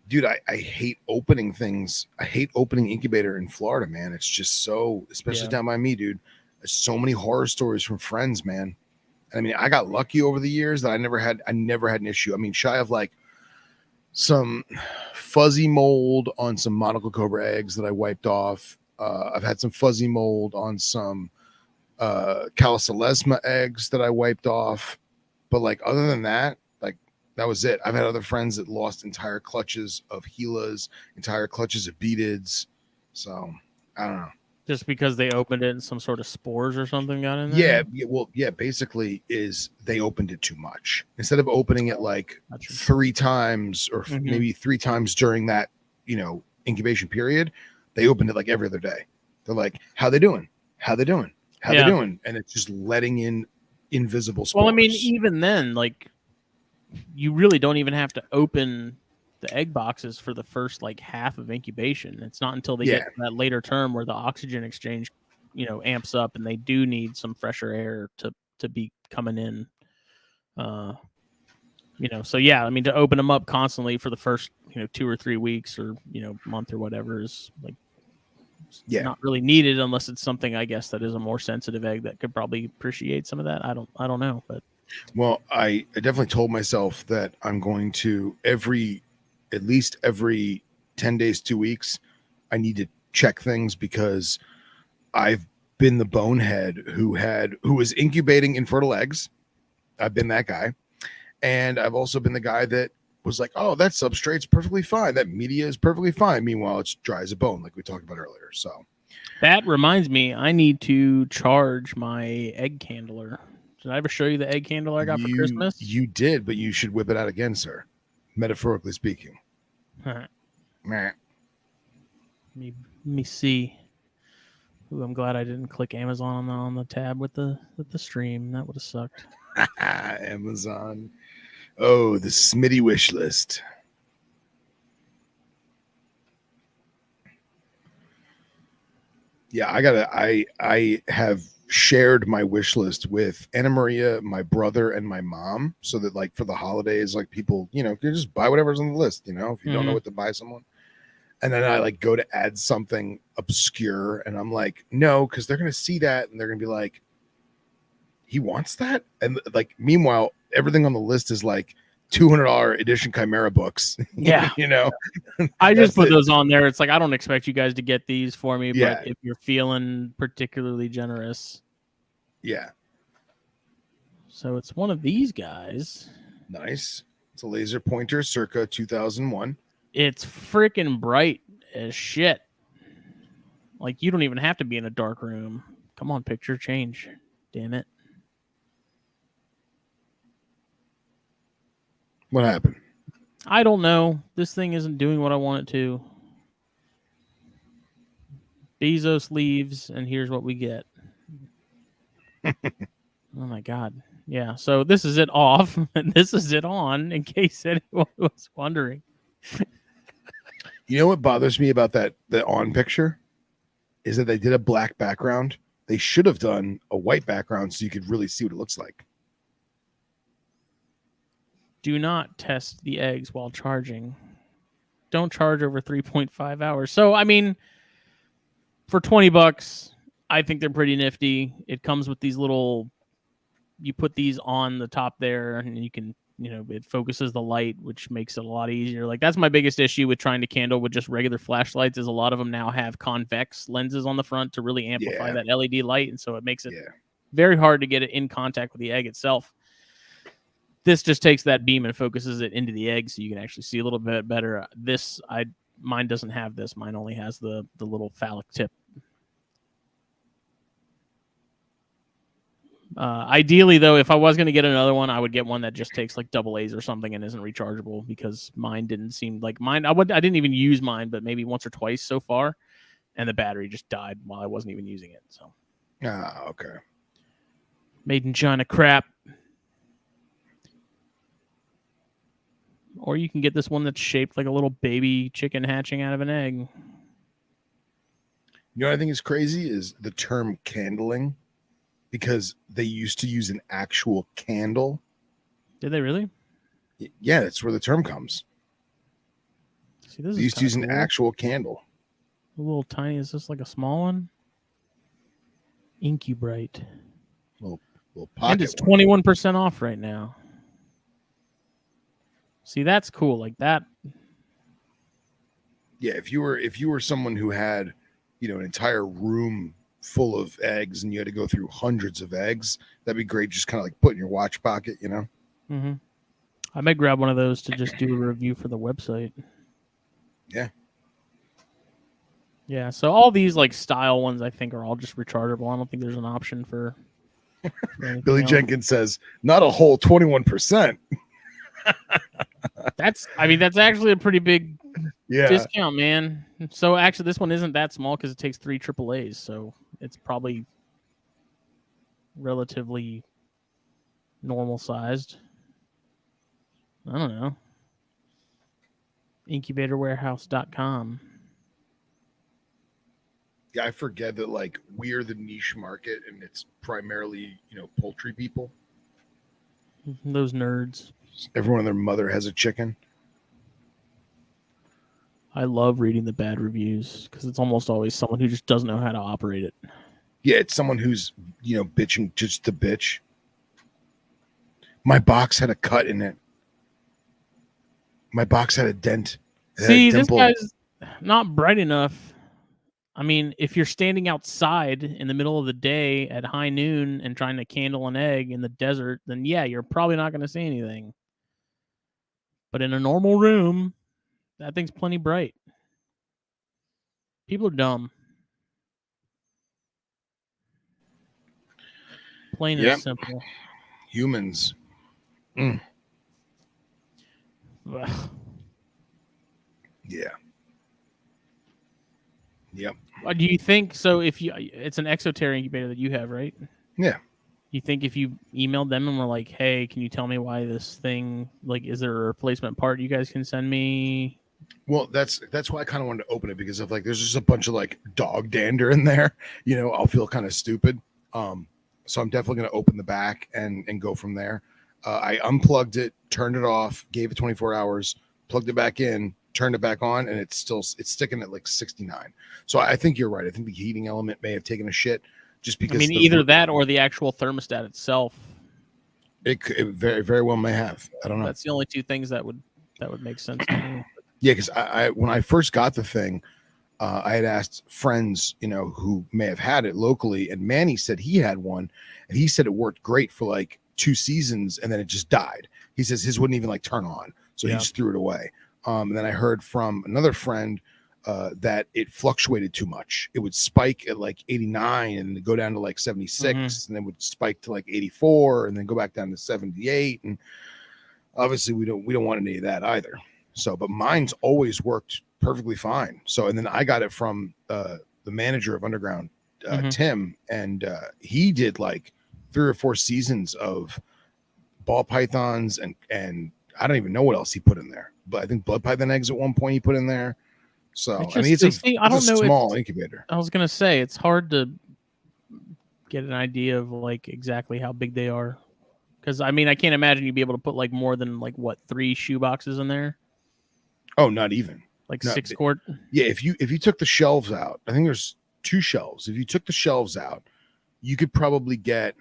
dude, I hate opening things. I hate opening incubator in Florida, man. It's just so, especially down by me, dude. There's so many horror stories from friends, man. And I mean, I got lucky over the years that I never had an issue. I mean, shy of like some fuzzy mold on some monocle cobra eggs that I wiped off. I've had some fuzzy mold on some Calicelesma eggs that I wiped off, but other than that, that was it. I've had other friends that lost entire clutches of Gilas, entire clutches of Beatids. So I don't know. Just because they opened it and some sort of spores or something got in there? Yeah. Basically, is they opened it too much. Instead of opening it 3 times or maybe 3 times during that incubation period, they opened it every other day. They're like, "How they doing? How they doing? How they doing?" And it's just letting in invisible spores. Well, I mean, even then, you really don't even have to open the egg boxes for the first half of incubation. It's not until they get to that later term where the oxygen exchange, amps up, and they do need some fresher air to be coming in. So yeah, I mean, to open them up constantly for the first 2 or 3 weeks or month or whatever is not really needed, unless it's something, I guess, that is a more sensitive egg that could probably appreciate some of that. I don't know, but. Well, I definitely told myself that I'm going to at least every 10 days, 2 weeks, I need to check things, because I've been the bonehead who was incubating infertile eggs. I've been that guy. And I've also been the guy that was like, "Oh, that substrate's perfectly fine. That media is perfectly fine." Meanwhile, it's dry as a bone, like we talked about earlier. So that reminds me, I need to charge my egg handler. Did I ever show you the egg handler I got for Christmas? You did, but you should whip it out again, sir. Metaphorically speaking. Let me see. Ooh, I'm glad I didn't click Amazon on the tab with the stream. That would have sucked. Amazon. Oh, the Smitty wish list. Yeah, I have shared my wish list with Anna Maria, my brother, and my mom, so that like for the holidays, like people, can just buy whatever's on the list, if you don't know what to buy someone. And then I like go to add something obscure, and I'm like, no, because they're gonna see that and they're gonna be like, he wants that. And like, meanwhile, everything on the list is like $200 edition Chimera books. Yeah. I just put those on there. It's like, I don't expect you guys to get these for me, but if you're feeling particularly generous. Yeah. So it's one of these guys. Nice. It's a laser pointer circa 2001. It's freaking bright as shit. Like, you don't even have to be in a dark room. Come on, picture change. Damn it. What happened? I don't know. This thing isn't doing what I want it to. Bezos leaves, and here's what we get. Oh my God. Yeah, so this is it off, and this is it on, in case anyone was wondering. You know what bothers me about the on picture? Is that they did a black background. They should have done a white background so you could really see what it looks like. Do not test the eggs while charging. Don't charge over 3.5 hours. So, I mean, for $20, I think they're pretty nifty. It comes with these little, you put these on the top there, and you can, it focuses the light, which makes it a lot easier. Like, that's my biggest issue with trying to candle with just regular flashlights, is a lot of them now have convex lenses on the front to really amplify that LED light. And so it makes it very hard to get it in contact with the egg itself. This just takes that beam and focuses it into the egg, so you can actually see a little bit better. Mine doesn't have this. Mine only has the little phallic tip. Ideally, though, if I was going to get another one, I would get one that just takes like AA's or something and isn't rechargeable, because mine didn't seem like mine. I didn't even use mine, but maybe once or twice so far, and the battery just died while I wasn't even using it. So, okay. Made in China crap. Or you can get this one that's shaped like a little baby chicken hatching out of an egg. You know what I think is crazy is the term candling, because they used to use an actual candle. Did they really? Yeah, that's where the term comes. See, this they used to use an actual candle. A little tiny. Is this like a small one? Incubrite. Little pocket. And it's 21% off right now. See, that's cool. Like that. Yeah, if you were someone who had, an entire room full of eggs and you had to go through hundreds of eggs, that'd be great. Just kind of like put in your watch pocket, Mm-hmm. I might grab one of those to just do a review for the website. Yeah. Yeah. So all these like style ones, I think, are all just rechargeable. I don't think there's an option for Billy Jenkins says not a whole 21%. That's actually a pretty big discount, man. So actually, this one isn't that small because it takes 3 AAAs, so it's probably relatively normal sized. I don't know. Incubatorwarehouse.com. Yeah, I forget that like we're the niche market and it's primarily, poultry people. Those nerds. Everyone and their mother has a chicken. I love reading the bad reviews because it's almost always someone who just doesn't know how to operate it. Yeah, it's someone who's, bitching just to bitch. My box had a cut in it. My box had a dent. See, this guy's not bright enough. I mean, if you're standing outside in the middle of the day at high noon and trying to candle an egg in the desert, then yeah, you're probably not going to see anything. But in a normal room, that thing's plenty bright. People are dumb. Plain and simple. Humans. Mm. Yeah. Yep. Do you think so? It's an exoteric incubator that you have, right? Yeah. You think if you emailed them and were like, "Hey, can you tell me why this thing, like, is there a replacement part you guys can send me?" Well, that's why I kind of wanted to open it, because of like there's just a bunch of like dog dander in there. I'll feel kind of stupid. So I'm definitely going to open the back and go from there. I unplugged it, turned it off, gave it 24 hours, plugged it back in, turned it back on, and it's sticking at like 69. So I think you're right. I think the heating element may have taken a shit, just because. I mean, either that or the actual thermostat itself. It very, very well may have. I don't know. That's the only two things that would make sense to me. Yeah, because I when I first got the thing, I had asked friends, who may have had it locally, and Manny said he had one, and he said it worked great for like 2 seasons, and then it just died. He says his wouldn't even like turn on, so he just threw it away. And then I heard from another friend that it fluctuated too much. It would spike at like 89 and go down to like 76, and then would spike to like 84, and then go back down to 78. And obviously, we don't want any of that either. So, but mine's always worked perfectly fine. So, and then I got it from the manager of Underground, Tim, and he did like 3 or 4 seasons of ball pythons, and I don't even know what else he put in there, but I think blood python eggs at one point he put in there. So I mean, it's a small incubator. I was gonna say it's hard to get an idea of like exactly how big they are, because I mean I can't imagine you'd be able to put like more than like 3 shoe boxes in there. Oh, not even like 6 quart. Yeah, if you took the shelves out, I think there's 2 shelves. If you took the shelves out, you could probably get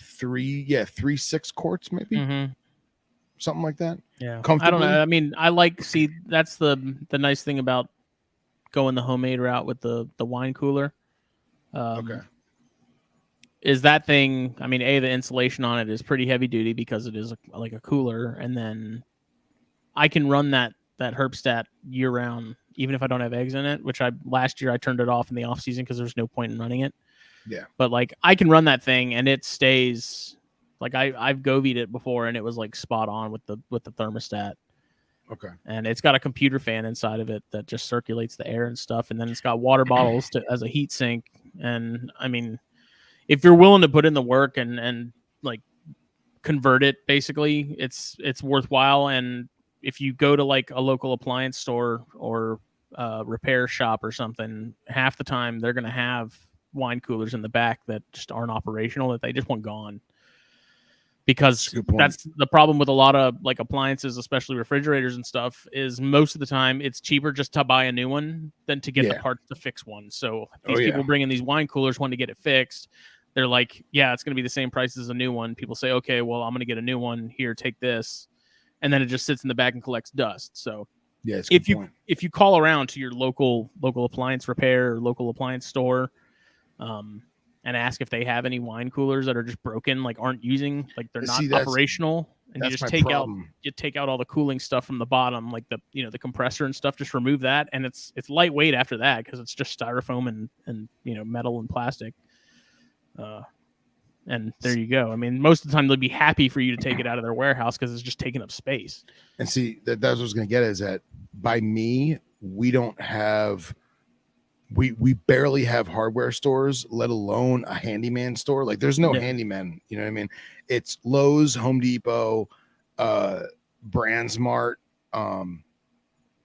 3 6 quarts, maybe something like that. Yeah, I don't know. I mean, that's the nice thing about going the homemade route with the wine cooler. Okay. Is that thing? I mean, the insulation on it is pretty heavy duty because it is like a cooler, and then I can run that herpstat year round, even if I don't have eggs in it. Which last year I turned it off in the off season because there's no point in running it. Yeah. But like I can run that thing and it stays. Like I've Govied it before and it was like spot on with the thermostat. Okay. And it's got a computer fan inside of it that just circulates the air and stuff, and then it's got water bottles as a heat sink. And I mean, if you're willing to put in the work and like convert it, basically, it's worthwhile. And if you go to like a local appliance store or repair shop or something, half the time they're going to have wine coolers in the back that just aren't operational, that they just want gone. Because that's the problem with a lot of like appliances, especially refrigerators and stuff, is most of the time it's cheaper just to buy a new one than to get the parts to fix one. So these people bring in these wine coolers, want to get it fixed. They're like, yeah, it's going to be the same price as a new one. People say, okay, well, I'm going to get a new one. Here, take this. And then it just sits in the back and collects dust. So if you call around to your local appliance repair or local appliance store, and ask if they have any wine coolers that are just broken, like aren't using, like they're not operational, and you just take out all the cooling stuff from the bottom, like the compressor and stuff, just remove that, and it's lightweight after that because it's just styrofoam and metal and plastic. And there you go. I mean, most of the time they'd be happy for you to take it out of their warehouse because it's just taking up space. And see, that's what I was going to get, is that by me, we don't have. We barely have hardware stores, let alone a handyman store. Like there's no handyman, you know what I mean? It's Lowe's, Home Depot, BrandSmart, and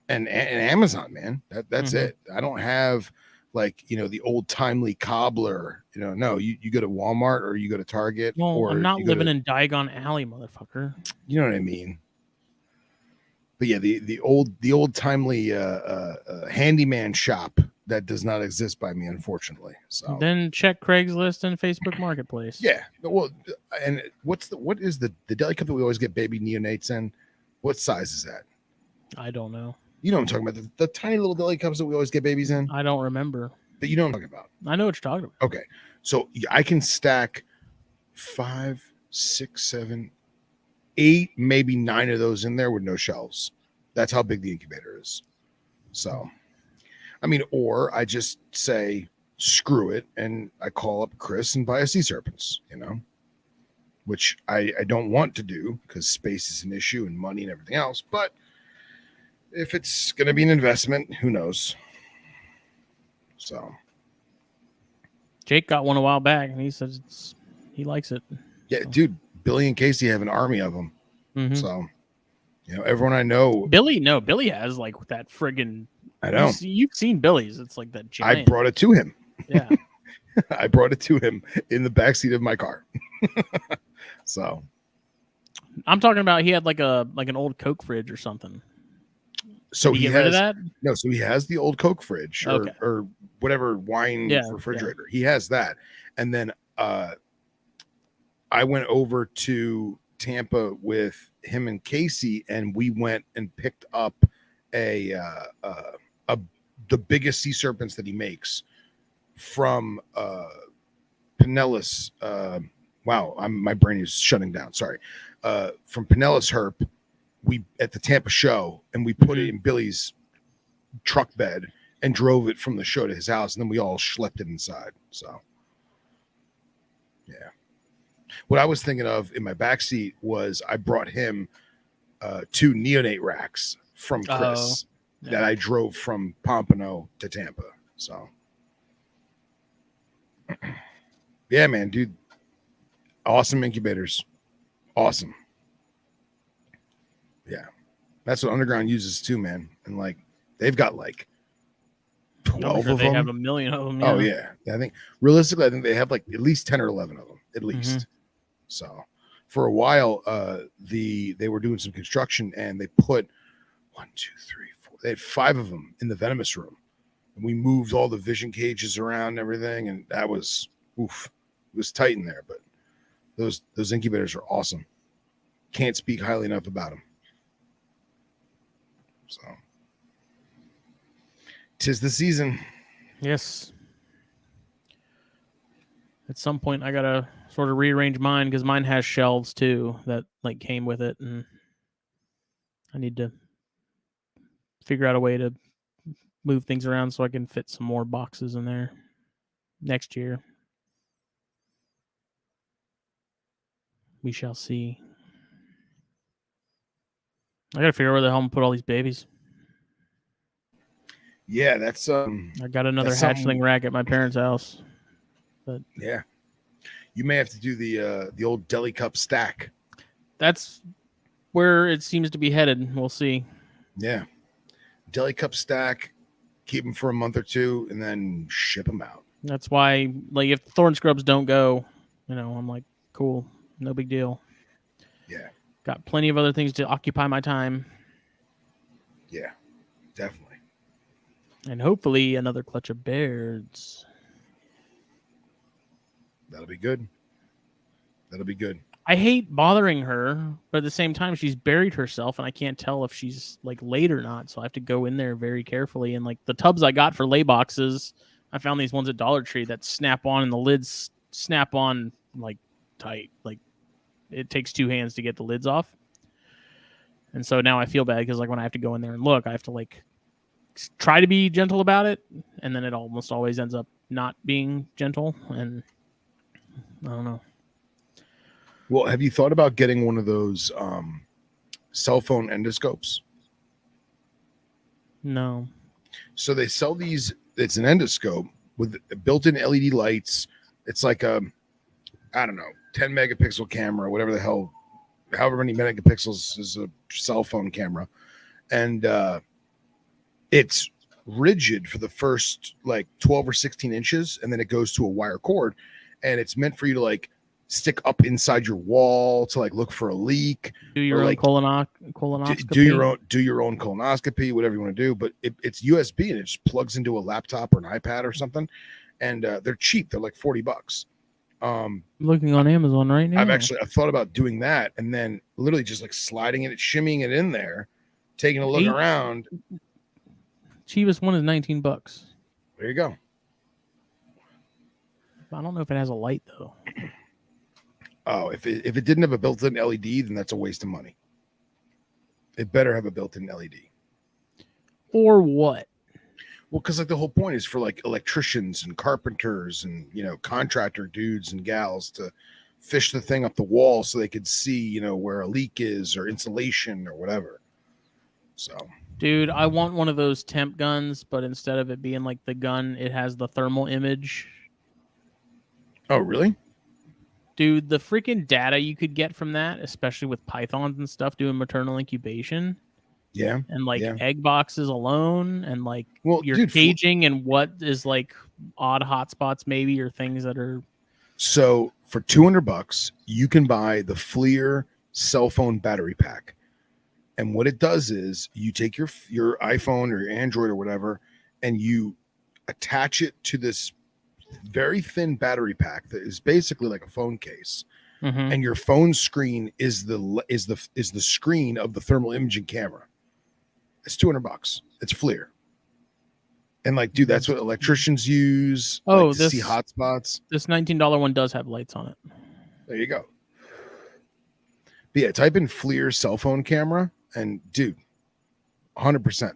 Amazon, man. That's it. I don't have like, the old timely cobbler, no, you go to Walmart or you go to Target. Well, or I'm not living in Diagon Alley, motherfucker. You know what I mean? But yeah, the old timely handyman shop that does not exist by me, unfortunately. So then check Craigslist and Facebook Marketplace. Yeah, well, and what is the deli cup that we always get baby neonates in? What size is that? I don't know. You know what I'm talking about, the tiny little deli cups that we always get babies in. I don't remember. But you know what I'm talking about. I know what you're talking about. Okay, so I can stack 5, 6, 7, 8, maybe 9 of those in there with no shelves. That's how big the incubator is. So, I mean, or I just say, screw it, and I call up Chris and buy a sea serpents, which I don't want to do because space is an issue and money and everything else. But if it's going to be an investment, who knows? So, Jake got one a while back, and he says he likes it. Yeah, so. Dude, Billy and Casey have an army of them. Mm-hmm. So, everyone I know. Billy has like that friggin'. I know. You've seen Billy's. It's like that giant. I brought it to him. Yeah. I brought it to him in the backseat of my car. So. I'm talking about he had like an old Coke fridge or something. So Did he get rid of that? No, so he has the old Coke fridge or whatever wine refrigerator. Yeah. He has that. And then I went over to Tampa with him and Casey, and we went and picked up the biggest sea serpents that he makes from Pinellas. Wow, my brain is shutting down. Sorry. From Pinellas Herp, we at the Tampa show, and we put it in Billy's truck bed and drove it from the show to his house, and then we all schlepped it inside. So, yeah. What I was thinking of in my backseat was I brought him 2 neonate racks from Chris that I drove from Pompano to Tampa. So, yeah, man, dude. Awesome incubators. Awesome. Yeah. That's what Underground uses too, man. And like they've got like 12 of them. They have a million of them. Yeah. Oh yeah. I think realistically, I think they have like at least 10 or 11 of them, at least. Mm-hmm. So for a while, they were doing some construction, and they put 1, 2, 3, 4. They had 5 of them in the venomous room. And we moved all the vision cages around and everything, and that was oof. It was tight in there, but those incubators are awesome. Can't speak highly enough about them. So, 'tis the season. Yes. At some point, I gotta sort of rearrange mine because mine has shelves too that like came with it, and I need to figure out a way to move things around so I can fit some more boxes in there next year. We shall see. I gotta figure out where the hell I'm gonna put all these babies. Yeah, that's I got another hatchling rack at my parents' house. But yeah, you may have to do the old deli cup stack. That's where it seems to be headed. We'll see. Yeah, deli cup stack, keep them for a month or two, and then ship them out. That's why, like, if thorn scrubs don't go, I'm like, cool, no big deal. Yeah, got plenty of other things to occupy my time. Yeah, definitely. And hopefully another clutch of bears. That'll be good. That'll be good. I hate bothering her, but at the same time, she's buried herself, and I can't tell if she's like laid or not. So I have to go in there very carefully. And like the tubs I got for lay boxes, I found these ones at Dollar Tree that snap on, and the lids snap on like tight. Like it takes 2 hands to get the lids off. And so now I feel bad because like when I have to go in there and look, I have to like try to be gentle about it, and then it almost always ends up not being gentle, and I don't know. Well, have you thought about getting one of those cell phone endoscopes? No. So they sell these. It's an endoscope with built-in LED lights. It's like a, I don't know, 10 megapixel camera, whatever the hell, however many megapixels is a cell phone camera, and it's rigid for the first like 12 or 16 inches, and then it goes to a wire cord, and it's meant for you to like stick up inside your wall to like look for a leak. Do your own like, colonoscopy. Do your own colonoscopy, whatever you want to do. But it's USB, and it just plugs into a laptop or an iPad or something, and they're cheap. They're like $40. Looking on Amazon right now. I've thought about doing that, and then literally just like sliding it, shimmying it in there, taking a look around. Cheapest one is $19. There you go. I don't know if it has a light though. Oh, if it didn't have a built-in LED, then that's a waste of money. It better have a built-in LED. Or what? Well, because like the whole point is for like electricians and carpenters and contractor dudes and gals to fish the thing up the wall so they could see where a leak is or insulation or whatever. So, dude, I want one of those temp guns, but instead of it being like the gun, it has the thermal image. Oh, really? Dude, the freaking data you could get from that, especially with pythons and stuff doing maternal incubation. Yeah. And like yeah. egg boxes alone, and like your dude, caging and what is like odd hotspots maybe, or things that are. So for $200, you can buy the FLIR cell phone battery pack. And what it does is you take your iPhone or your Android or whatever, and you attach it to this very thin battery pack that is basically like a phone case. Mm-hmm. And your phone screen is the screen of the thermal imaging camera. It's $200. It's FLIR. And like, dude, that's what electricians use to see hotspots. This $19 one does have lights on it. There you go. But yeah, type in FLIR cell phone camera, and dude, 100%.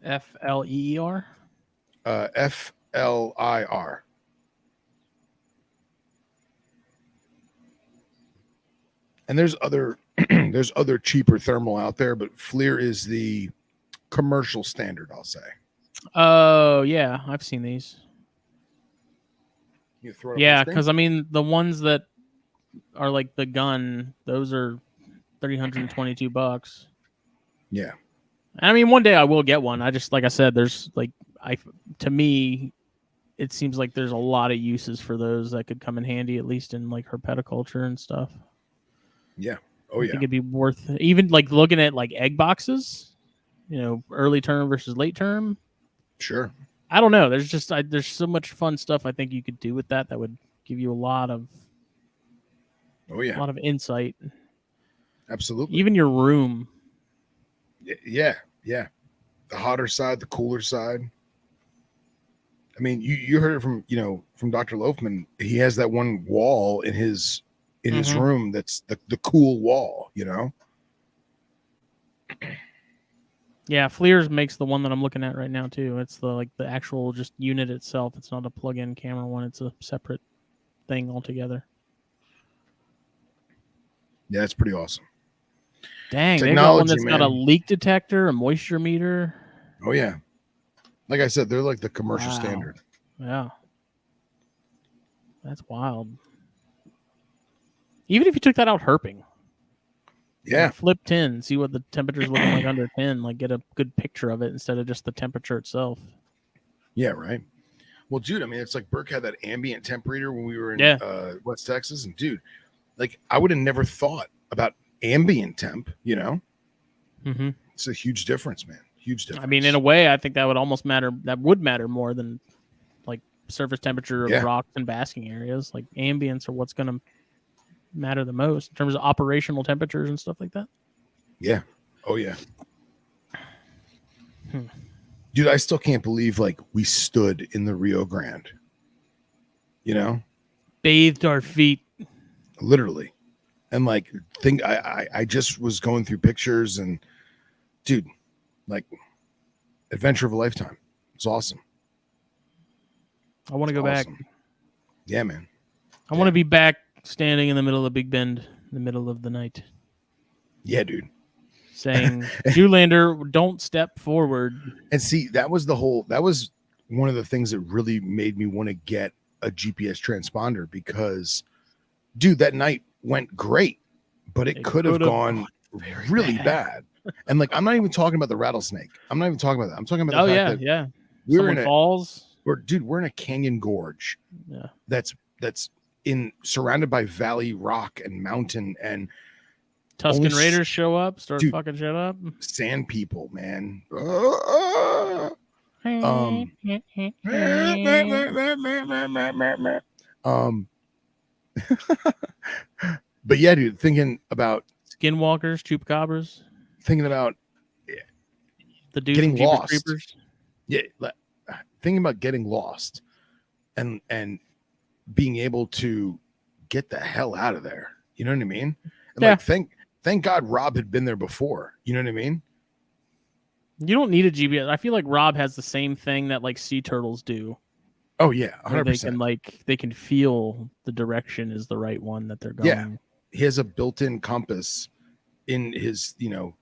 FLER? FLIR. And there's other cheaper thermal out there, but FLIR is the commercial standard, I'll say. Oh yeah, I've seen these. You throw it yeah, because I mean the ones that are like the gun, those are $322. Yeah. I mean, one day I will get one. I just, like I said, there's like to me, it seems like there's a lot of uses for those that could come in handy, at least in like herpetoculture and stuff. Yeah. I think it'd be worth even like looking at like egg boxes, early term versus late term. Sure. I don't know. There's just there's so much fun stuff I think you could do with that would give you a lot of a lot of insight. Absolutely. Even your room. Yeah. The hotter side, the cooler side. I mean, you heard it from Dr. Loafman. He has that one wall in his room that's the cool wall, Yeah, FLIR's makes the one that I'm looking at right now too. It's the actual just unit itself. It's not a plug-in camera one. It's a separate thing altogether. Yeah, it's pretty awesome. Dang, they've got one that's got a leak detector, a moisture meter. Oh yeah. Like I said, they're like the commercial standard. Yeah. That's wild. Even if you took that out herping. Yeah. Flip 10, see what the temperature's looking like under 10, like get a good picture of it instead of just the temperature itself. Yeah, right. Well, dude, I mean, it's like Burke had that ambient temp reader when we were in West Texas. And dude, like I would have never thought about ambient temp, Mm-hmm. It's a huge difference, man. Huge difference. I mean, in a way, I think that would almost matter. That would matter more than like surface temperature of rocks and basking areas. Like ambience are what's going to matter the most in terms of operational temperatures and stuff like that. Yeah. Oh yeah. Dude, I still can't believe like we stood in the Rio Grande. Bathed our feet. Literally. And like I just was going through pictures and dude, like adventure of a lifetime. It's awesome. I want to go back. Yeah, man. I want to be back standing in the middle of Big Bend in the middle of the night. Yeah, dude. Saying, Zoolander, don't step forward. And see, that was one of the things that really made me want to get a GPS transponder because, dude, that night went great, but it could have gone really bad. And like, I'm not even talking about the rattlesnake. I'm not even talking about that. I'm talking about the fact that we're in falls. We're in a canyon gorge. Yeah. That's surrounded by valley rock and mountain and Tuscan Raiders show up, fucking shit up. Sand people, man. But yeah, dude, thinking about skinwalkers, chupacabras, thinking about the dudes getting lost. Creepers. Yeah, thinking about getting lost and being able to get the hell out of there. You know what I mean? And like thank God Rob had been there before. You know what I mean? You don't need a GPS. I feel like Rob has the same thing that like sea turtles do. Oh yeah, 100%. They can feel the direction is the right one that they're going. Yeah, he has a built-in compass in his, the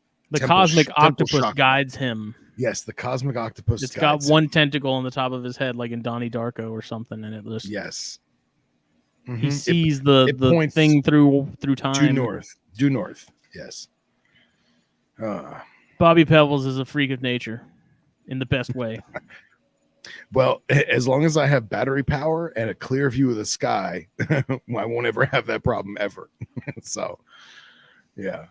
cosmic octopus guides him. Yes, the cosmic octopus. It's got one tentacle on the top of his head, like in Donnie Darko or something, and it just yes. He sees the thing through time. Due north. Yes. Bobby Pebbles is a freak of nature, in the best way. Well, as long as I have battery power and a clear view of the sky, I won't ever have that problem ever. So, yeah.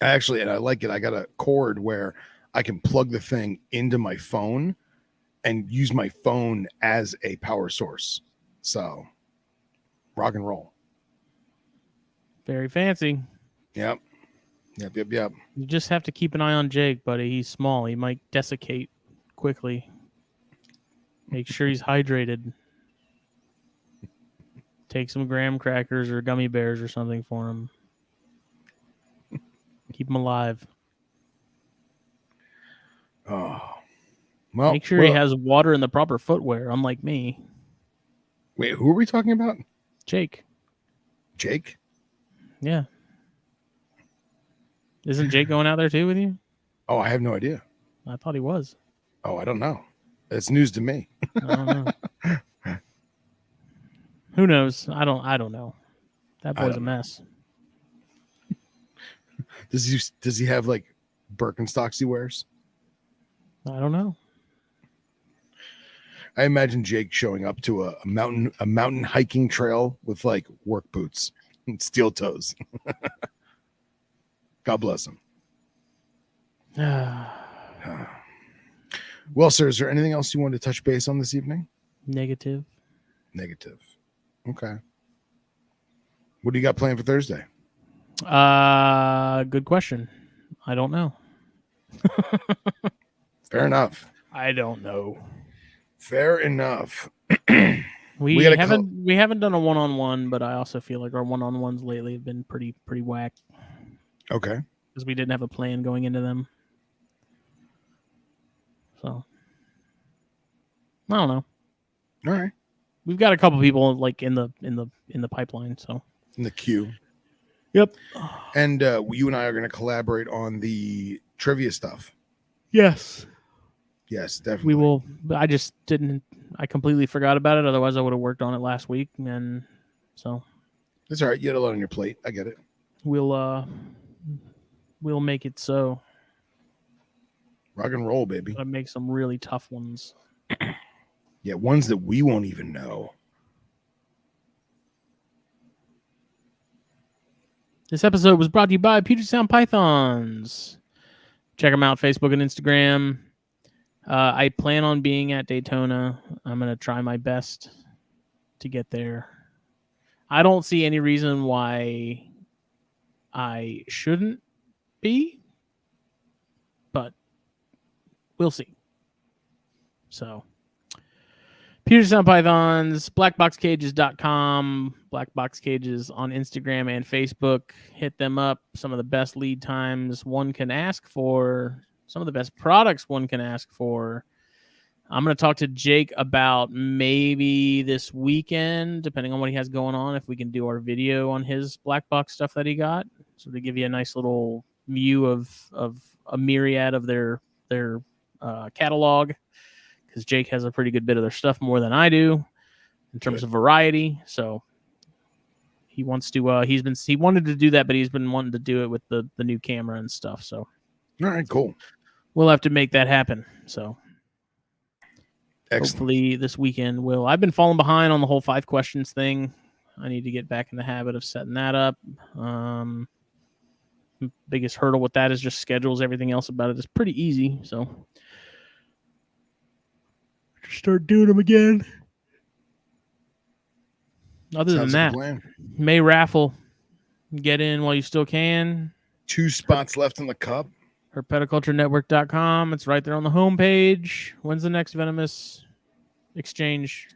Actually, and I like it. I got a cord where I can plug the thing into my phone and use my phone as a power source. So, rock and roll. Very fancy. Yep. You just have to keep an eye on Jake, buddy. He's small. He might desiccate quickly. Make sure he's hydrated. Take some graham crackers or gummy bears or something for him. Keep him alive. Oh. Well, make sure he has water in the proper footwear, unlike me. Wait, who are we talking about? Jake. Jake? Yeah. Isn't Jake going out there too with you? Oh, I have no idea. I thought he was. Oh, I don't know. It's news to me. I don't know. Who knows? I don't know. That boy's a mess. Does he have like Birkenstocks he wears? I don't know. I imagine Jake showing up to a mountain hiking trail with like work boots and steel toes. God bless him. Well, sir, is there anything else you wanted to touch base on this evening? Negative. Okay. What do you got planned for Thursday? Good question. I don't know. Fair enough. I don't know. Fair enough. we haven't done a one-on-one, but I also feel like our one-on-ones lately have been pretty whack. Okay. Because we didn't have a plan going into them. So I don't know. All right. We've got a couple people like in the pipeline, so in the queue. Yep. And you and I are going to collaborate on the trivia stuff. Yes. Yes, definitely. We will. I just didn't. I completely forgot about it. Otherwise, I would have worked on it last week, and so that's all right. You had a lot on your plate. I get it. We'll make it so. Rock and roll, baby. Gotta make some really tough ones. Yeah, ones that we won't even know. This episode was brought to you by Puget Sound Pythons. Check them out, Facebook and Instagram. I plan on being at Daytona. I'm going to try my best to get there. I don't see any reason why I shouldn't be, but we'll see. So, Puget Sound Pythons, blackboxcages.com, Blackbox Cages on Instagram and Facebook. Hit them up. Some of the best lead times one can ask for. Some of the best products one can ask for. I'm going to talk to Jake about maybe this weekend, depending on what he has going on, if we can do our video on his black box stuff that he got. So to give you a nice little view of a myriad of their catalog, because Jake has a pretty good bit of their stuff, more than I do in terms of variety. So he wants to, he wanted to do that, but he's been wanting to do it with the new camera and stuff. So, all right, cool. We'll have to make that happen. So excellent. Hopefully this weekend will. I've been falling behind on the whole 5 questions thing. I need to get back in the habit of setting that up. Biggest hurdle with that is just schedules. Everything else about it is pretty easy. So just start doing them again. Other than that, May raffle. Get in while you still can. 2 spots left in the cup. Herpetoculturenetwork.com. It's right there on the homepage. When's the next Venomous exchange?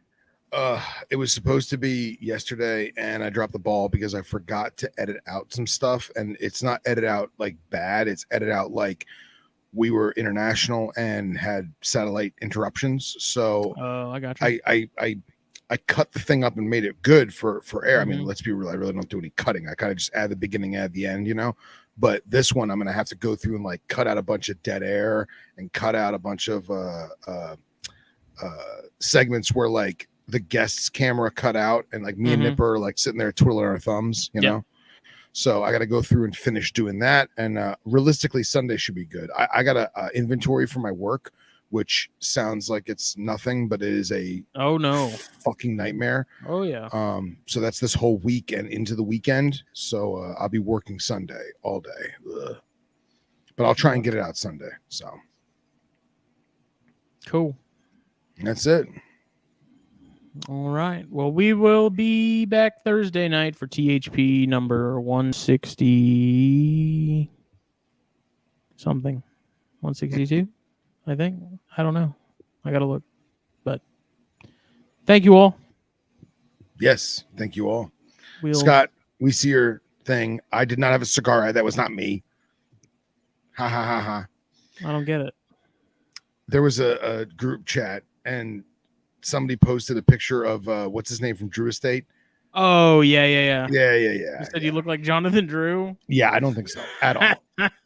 It was supposed to be yesterday, and I dropped the ball because I forgot to edit out some stuff. And it's not edit out like bad. It's edit out like we were international and had satellite interruptions. So I got you. I cut the thing up and made it good for air. I mean, let's be real. I really don't do any cutting. I kind of just add the beginning, add the end, you know. But this one, I'm going to have to go through and like cut out a bunch of dead air and cut out a bunch of segments where like the guest's camera cut out and like me and Nipper are like sitting there twiddling our thumbs, you know? So I got to go through and finish doing that. And realistically, Sunday should be good. I got a inventory for my work, which sounds like it's nothing, but it is a fucking nightmare. Oh yeah. So that's this whole week and into the weekend. So I'll be working Sunday all day. Ugh. But I'll try and get it out Sunday. So cool. That's it. All right. Well, we will be back Thursday night for THP number 160 something. 162, I think. I don't know. I got to look. But thank you all. Yes. Thank you all. Scott, we see your thing. I did not have a cigar. That was not me. Ha ha ha ha. I don't get it. There was a group chat and somebody posted a picture of what's his name from Drew Estate. Oh yeah. You said you look like Jonathan Drew. Yeah, I don't think so at all.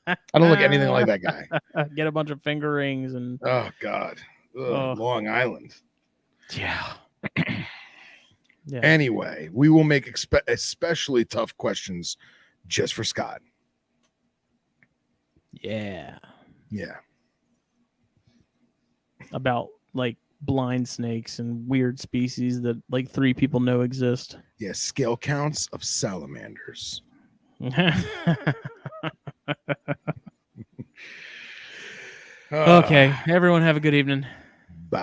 I don't look anything like that guy. Get a bunch of finger rings and oh god, Long Island. Yeah. Yeah. Anyway, we will make especially tough questions just for Scott. Yeah. About like blind snakes and weird species that like 3 people know exist. Yeah, scale counts of salamanders. Okay, everyone have a good evening. Bye.